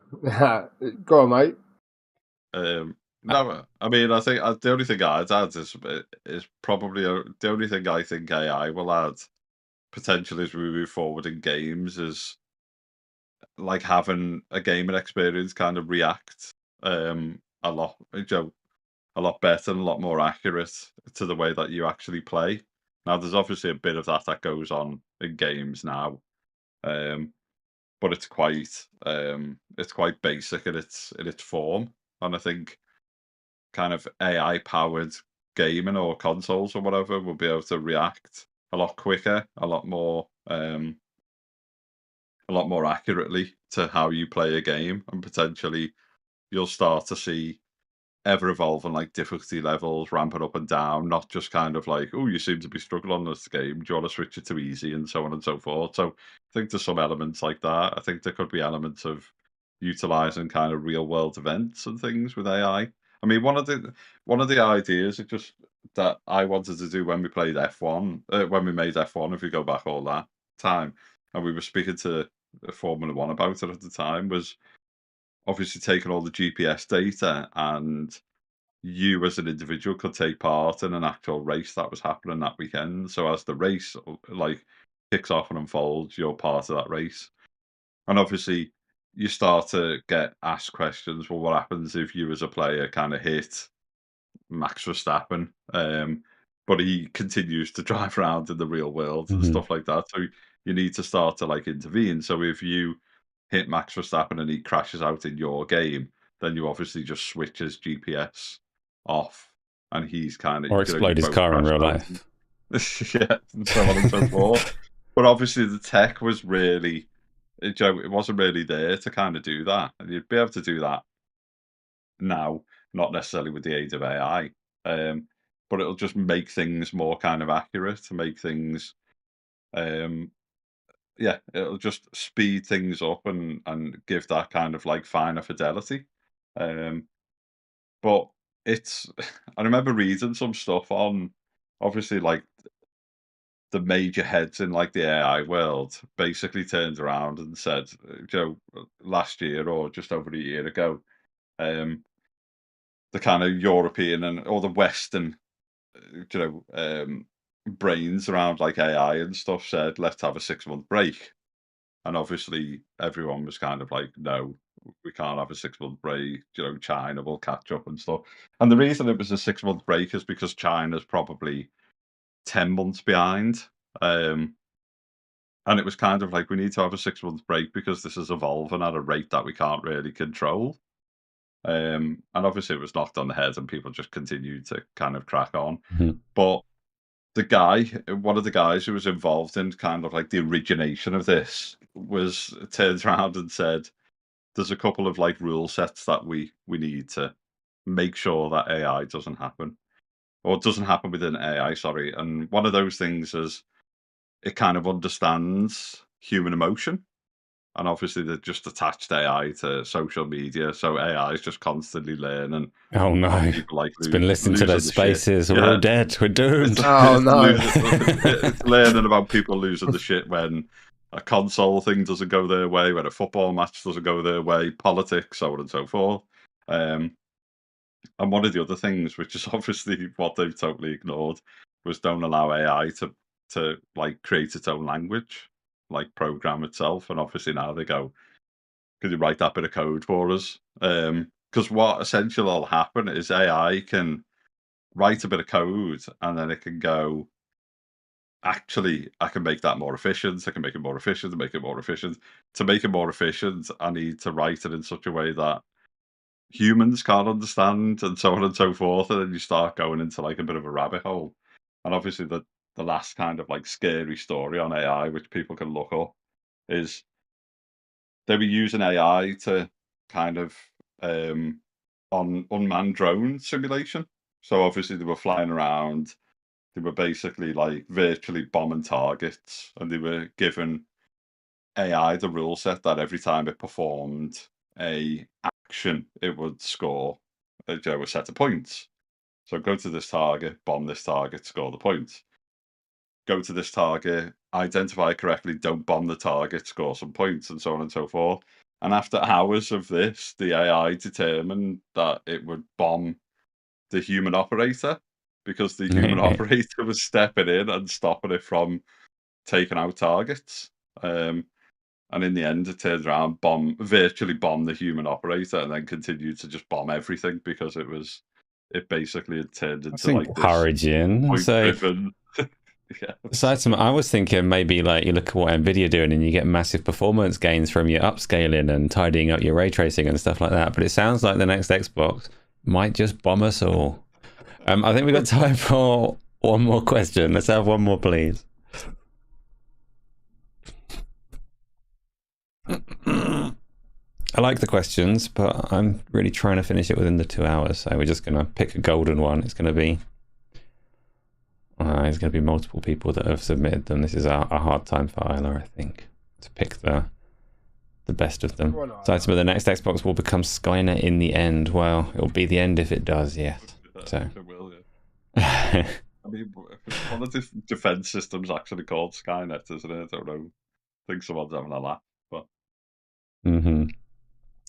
Speaker 3: Go on, mate.
Speaker 2: No, I mean, I think the only thing I'd add is probably the only thing I think AI will add potentially as we move forward in games is like having a gaming experience kind of react a lot, a lot better and a lot more accurate to the way that you actually play. Now, there's obviously a bit of that goes on in games now, but it's quite basic in its form, and I think kind of AI powered gaming or consoles or whatever will be able to react a lot quicker, a lot more accurately to how you play a game, and potentially you'll start to see ever evolving like difficulty levels ramping up and down, not just kind of like, oh, you seem to be struggling on this game, do you want to switch it to easy, and so on and so forth. So I think there's some elements like that. I think there could be elements of utilizing kind of real world events and things with AI. I mean, one of the ideas that I wanted to do when we played F1, when we made F1, if we go back all that time, and we were speaking to Formula One about it at the time, was obviously taking all the GPS data, and you as an individual could take part in an actual race that was happening that weekend. So as the race like kicks off and unfolds, you're part of that race. And obviously you start to get asked questions, well, what happens if you as a player kind of hit Max Verstappen, but he continues to drive around in the real world and stuff like that. So you need to start to like intervene. So if you hit Max Verstappen and he crashes out in your game, then you obviously just switch his GPS off, and he's kind of
Speaker 1: or explode his car in real life.
Speaker 2: Yeah, and so on and so forth. But obviously the tech was really, it wasn't really there to kind of do that, and you'd be able to do that now, not necessarily with the aid of AI, but it'll just make things more kind of accurate, to make things, yeah, it'll just speed things up and give that kind of like finer fidelity. But it's, I remember reading some stuff on, obviously, like the major heads in like the AI world basically turned around and said, last year or just over a year ago, the kind of European or the Western, brains around like AI and stuff said, let's have a 6-month break. And obviously everyone was kind of like, no, we can't have a 6-month break. China will catch up and stuff. And the reason it was a 6-month break is because China's probably 10 months behind. And it was kind of like, we need to have a 6-month break because this is evolving at a rate that we can't really control. And obviously it was knocked on the head and people just continued to kind of crack on. But one of the guys who was involved in kind of like the origination of this was turned around and said, there's a couple of like rule sets that we need to make sure that AI doesn't happen, or doesn't happen within AI. Sorry, and one of those things is it kind of understands human emotion. And obviously, they've just attached AI to social media, so AI is just constantly learning.
Speaker 1: Oh no!
Speaker 2: People like
Speaker 1: it's been listening to those spaces. We're all dead. We're doomed.
Speaker 3: Oh no!
Speaker 2: It's learning about people losing the shit when a console thing doesn't go their way, when a football match doesn't go their way, politics, so on and so forth. And one of the other things, which is obviously what they've totally ignored, was don't allow AI to like create its own language, like program itself. And obviously now they go, could you write that bit of code for us? Because what essentially will happen is AI can write a bit of code and then it can go, actually, I can make that more efficient. I can make it more efficient, make it more efficient. To make it more efficient, I need to write it in such a way that humans can't understand, and so on and so forth. And then you start going into like a bit of a rabbit hole. And obviously the last kind of like scary story on AI, which people can look up, is they were using AI to kind of on unmanned drone simulation. So obviously they were flying around. They were basically like virtually bombing targets, and they were given AI the rule set that every time it performed a action, it would score a set of points. So go to this target, bomb this target, score the points. Go to this target, identify correctly, don't bomb the target, score some points, and so on and so forth. And after hours of this, the AI determined that it would bomb the human operator, because the human operator was stepping in and stopping it from taking out targets. And in the end, it turned around, virtually bombed the human operator, and then continued to just bomb everything because it basically had turned into like
Speaker 1: encouraging.
Speaker 2: This point-driven. Yeah.
Speaker 1: Aside from, I was thinking maybe like you look at what Nvidia doing and you get massive performance gains from your upscaling and tidying up your ray tracing and stuff like that. But it sounds like the next Xbox might just bomb us all. I think we've got time for one more question. Let's have one more, please. I like the questions, but I'm really trying to finish it within the 2 hours. So we're just going to pick a golden one. It's going to be there's going to be multiple people that have submitted them. This is a hard time for Isla, I think, to pick the best of them. So some of the next Xbox will become Skynet in the end. Well, it'll be the end if it does, yes. So.
Speaker 2: It will, yeah. I mean, one of the defense systems actually called Skynet, isn't it? I don't know. I think someone's having a laugh, but.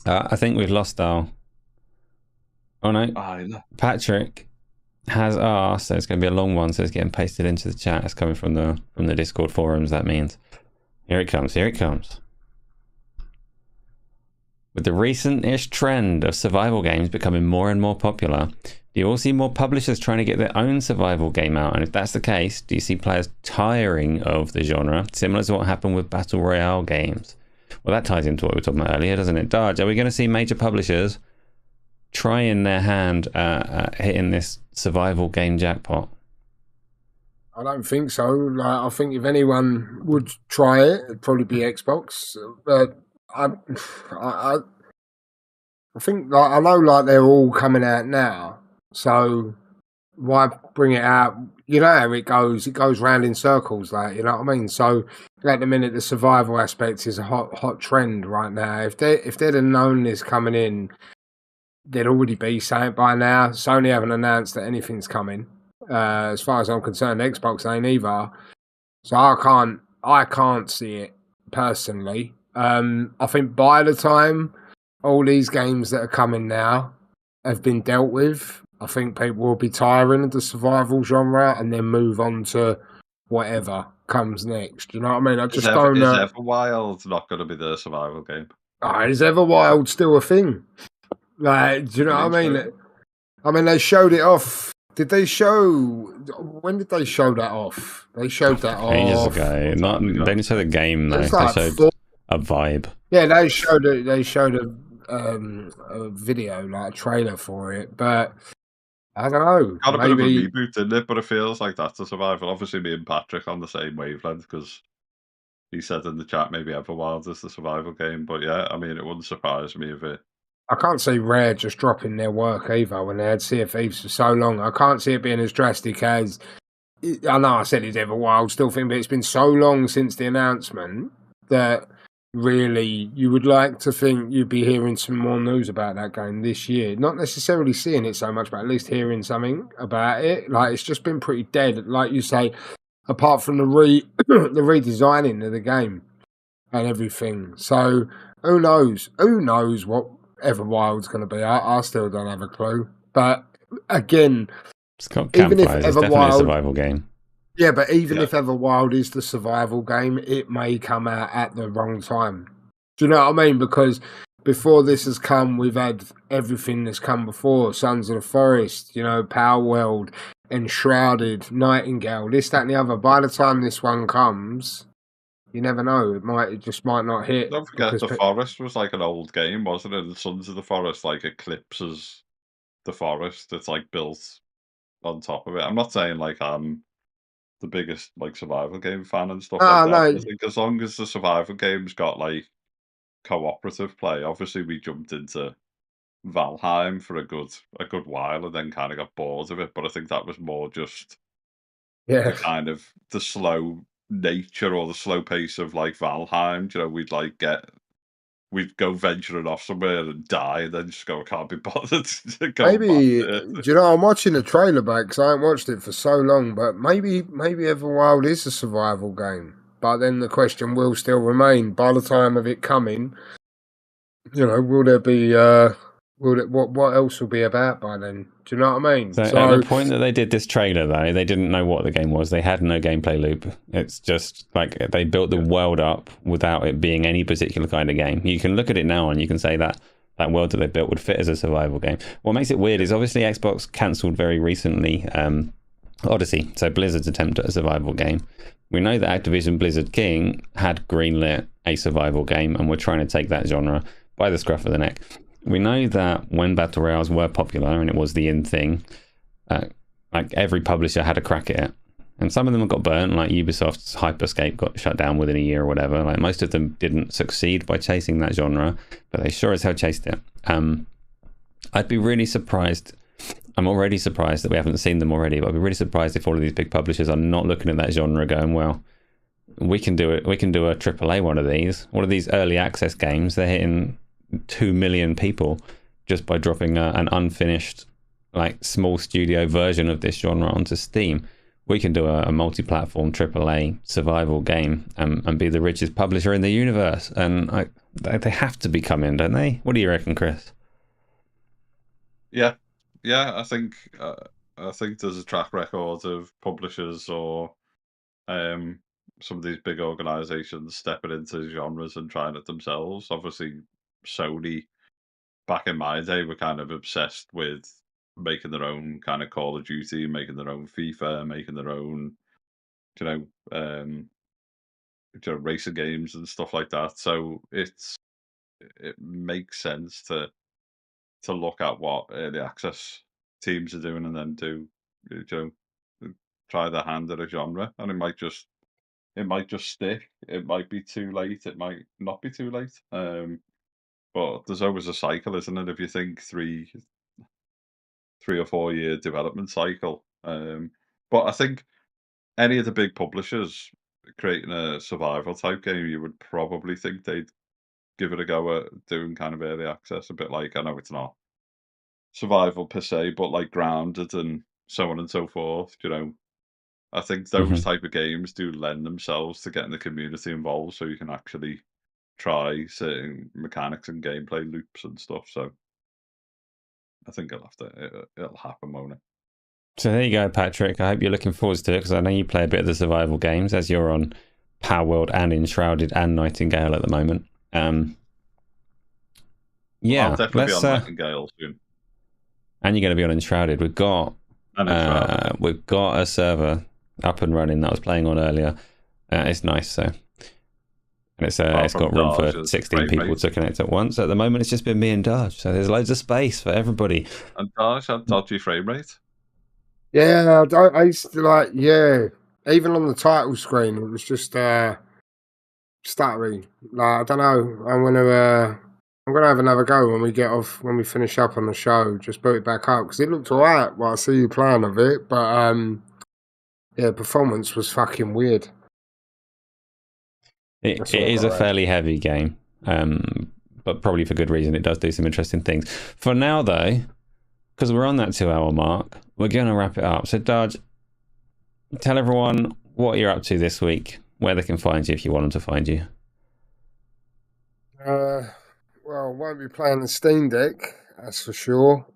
Speaker 1: I think we've lost our. Oh no, Patrick has asked, so it's going to be a long one, so it's getting pasted into the chat. It's coming from the Discord forums, that means. Here it comes, here it comes. With the recent-ish trend of survival games becoming more and more popular, do you all see more publishers trying to get their own survival game out? And if that's the case, do you see players tiring of the genre, similar to what happened with Battle Royale games? Well, that ties into what we were talking about earlier, doesn't it? Darge, are we going to see major publishers trying their hand at hitting this survival game jackpot?
Speaker 3: I don't think so. Like, I think if anyone would try it, it'd probably be Xbox. But I think, like, I know, like, they're all coming out now, so why bring it out? You know how it goes round in circles, like, you know what I mean? So at the minute, the survival aspect is a hot trend right now. If they'd have known this coming in, they'd already be saying it by now. Sony haven't announced that anything's coming. As far as I'm concerned, Xbox ain't either. So I can't see it personally. I think by the time all these games that are coming now have been dealt with, I think people will be tiring of the survival genre and then move on to whatever comes next. You know what I mean? I just don't know.
Speaker 2: Is Everwild not going to be the survival game?
Speaker 3: Is Everwild still a thing? Like, do you know what I mean? I mean, they showed it off. Did they show? When did they show that off? They showed that
Speaker 1: ages
Speaker 3: off.
Speaker 1: ago. They didn't show the game though.
Speaker 3: Like
Speaker 1: they showed a vibe.
Speaker 3: Yeah, they showed a video, like a trailer for it, but I don't know.
Speaker 2: Got a bit of a reboot, didn't it? But it feels like that's a survival. Obviously, me and Patrick on the same wavelength because he said in the chat maybe Everwild is the survival game. But yeah, I mean, it wouldn't surprise me if it
Speaker 3: I can't see Rare just dropping their work either when they had Sea of Thieves for so long. I can't see it being as drastic as... I know I said it's Everwild, still think, but it's been so long since the announcement that really you would like to think you'd be hearing some more news about that game this year. Not necessarily seeing it so much, but at least hearing something about it. Like, it's just been pretty dead, like you say, apart from the the redesigning of the game and everything. So who knows? Who knows what Everwild's going to be? I still don't have a clue. But again,
Speaker 1: it's got campfires. It's definitely a survival game.
Speaker 3: Yeah, but even if Everwild is the survival game, it may come out at the wrong time. Do you know what I mean? Because before this has come, we've had everything that's come before. Sons of the Forest, Power World, Enshrouded, Nightingale, this, that and the other. By the time this one comes, you never know. It just might not hit.
Speaker 2: Don't forget, the Forest was like an old game, wasn't it? The Sons of the Forest like eclipses the Forest. It's like built on top of it. I'm not saying like I'm the biggest like survival game fan and stuff like that.
Speaker 3: No.
Speaker 2: I think as long as the survival game's got like cooperative play, obviously we jumped into Valheim for a good while and then kind of got bored of it. But I think that was more just the kind of the slow nature or the slow pace of like Valheim. We'd go venturing off somewhere and die, and then just go, I can't be bothered to go.
Speaker 3: Maybe, I'm watching the trailer back because I haven't watched it for so long, but maybe Everwild is a survival game. But then the question will still remain, by the time of it coming, will there be, what else will be about by then? Do you know what I mean?
Speaker 1: So at the point that they did this trailer, though, they didn't know what the game was. They had no gameplay loop. It's just like they built the world up without it being any particular kind of game. You can look at it now and you can say that world that they built would fit as a survival game. What makes it weird is obviously Xbox cancelled very recently Odyssey, so Blizzard's attempt at a survival game. We know that Activision Blizzard King had greenlit a survival game and we're trying to take that genre by the scruff of the neck. We know that when Battle Royales were popular and it was the in thing, like every publisher had a crack at it. And some of them got burnt, like Ubisoft's Hyperscape got shut down within a year or whatever. Like most of them didn't succeed by chasing that genre, but they sure as hell chased it. I'd be really surprised. I'm already surprised that we haven't seen them already, but I'd be really surprised if all of these big publishers are not looking at that genre going, well, we can do it. We can do a AAA one of these. One of these early access games, they're hitting 2 million people just by dropping an unfinished, like small studio version of this genre onto Steam. We can do a multi-platform AAA survival game and be the richest publisher in the universe. And they have to be coming, don't they? What do you reckon, Chris?
Speaker 2: Yeah. I think there's a track record of publishers or some of these big organizations stepping into genres and trying it themselves. Obviously, Sony, back in my day, were kind of obsessed with making their own kind of Call of Duty, making their own FIFA, making their own, racing games and stuff like that. So it makes sense to look at what the access teams are doing and then try their hand at a genre, and it might just stick. It might be too late. It might not be too late. But there's always a cycle, isn't it? If you think 3 or 4 year development cycle. But I think any of the big publishers creating a survival type game, you would probably think they'd give it a go at doing kind of early access, a bit like, I know it's not survival per se, but like Grounded and so on and so forth. I think those type of games do lend themselves to getting the community involved, so you can actually try certain mechanics and gameplay loops and stuff. So I think it'll happen, won't it?
Speaker 1: So there you go, Patrick. I hope you're looking forward to it, because I know you play a bit of the survival games, as you're on Power World and Enshrouded and Nightingale at the moment. Yeah,
Speaker 2: I'll definitely be on Nightingale soon.
Speaker 1: And you're going to be on Enshrouded. We've got a server up and running that I was playing on earlier. It's nice, so. And it's got room for 16 people to connect at once. At the moment, it's just been me and Darge, so there's loads of space for everybody.
Speaker 2: And Darge had dodgy frame rate?
Speaker 3: Yeah, I used to even on the title screen, it was just stuttering. Like, I don't know. I'm gonna I'm gonna have another go when we get off, when we finish up on the show. Just boot it back up because it looked alright. Well, I see you playing of it, but yeah, performance was fucking weird.
Speaker 1: It is a fairly heavy game, but probably for good reason. It does do some interesting things. For now, though, because we're on that 2-hour mark, we're going to wrap it up. So, Darge, tell everyone what you're up to this week, where they can find you if you want them to find you.
Speaker 3: Well, I won't be playing the Steam Deck, that's for sure.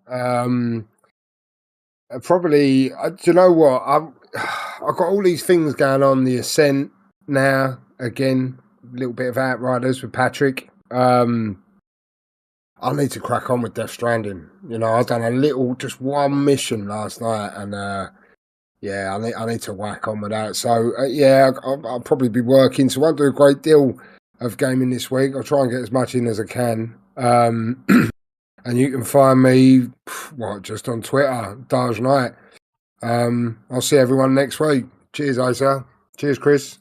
Speaker 3: Probably, do you know what? I've got all these things going on. The Ascent now, again, a little bit of Outriders with Patrick. I need to crack on with Death Stranding. You know, I've done just one mission last night, and yeah, I need to whack on with that. So yeah, I'll probably be working. So I won't do a great deal of gaming this week. I'll try and get as much in as I can. And you can find me, just on Twitter, Darge Knight. I'll see everyone next week. Cheers, Asa. Cheers, Chris.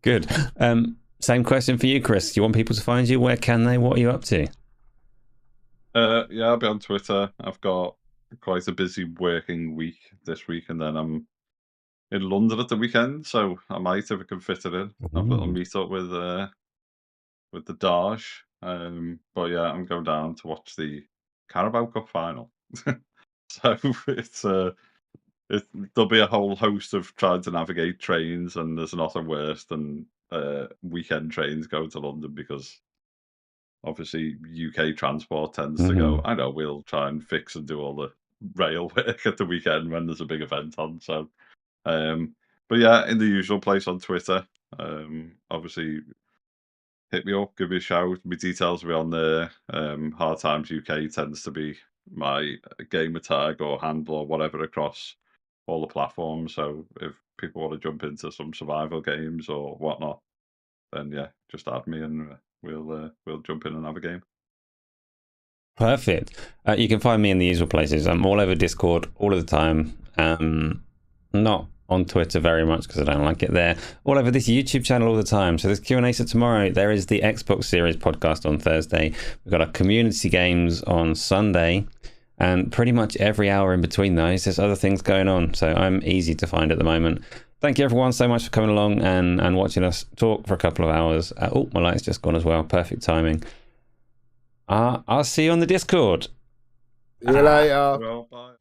Speaker 1: Good. Same question for you, Chris. Do you want people to find you? Where can they? What are you up to?
Speaker 2: Yeah, I'll be on Twitter. I've got quite a busy working week this week, and then I'm in London at the weekend, so I might, if I can fit it in, have a little meet up with the Darge. But yeah, I'm going down to watch the Carabao Cup final. So there'll be a whole host of trying to navigate trains, and there's nothing worse than weekend trains going to London, because obviously UK transport tends to go, I know, we'll try and fix and do all the rail work at the weekend when there's a big event on. So but yeah, in the usual place on Twitter. Obviously hit me up, give me a shout. My details will be on there. Hard Times UK tends to be my gamer tag or handle or whatever across all the platforms. So if people want to jump into some survival games or whatnot, then yeah, just add me and we'll jump in and have a game.
Speaker 1: Perfect. You can find me in the usual places. I'm all over Discord all of the time. Not on Twitter very much because I don't like it there. All over this YouTube channel all the time. So there's Q&A tomorrow. There is the Xbox Series podcast on Thursday. We've got our community games on Sunday. And pretty much every hour in between those, there's other things going on. So I'm easy to find at the moment. Thank you everyone so much for coming along and watching us talk for a couple of hours. Oh, my light's just gone as well. Perfect timing. I'll see you on the Discord.
Speaker 3: See you later.
Speaker 2: Well, bye.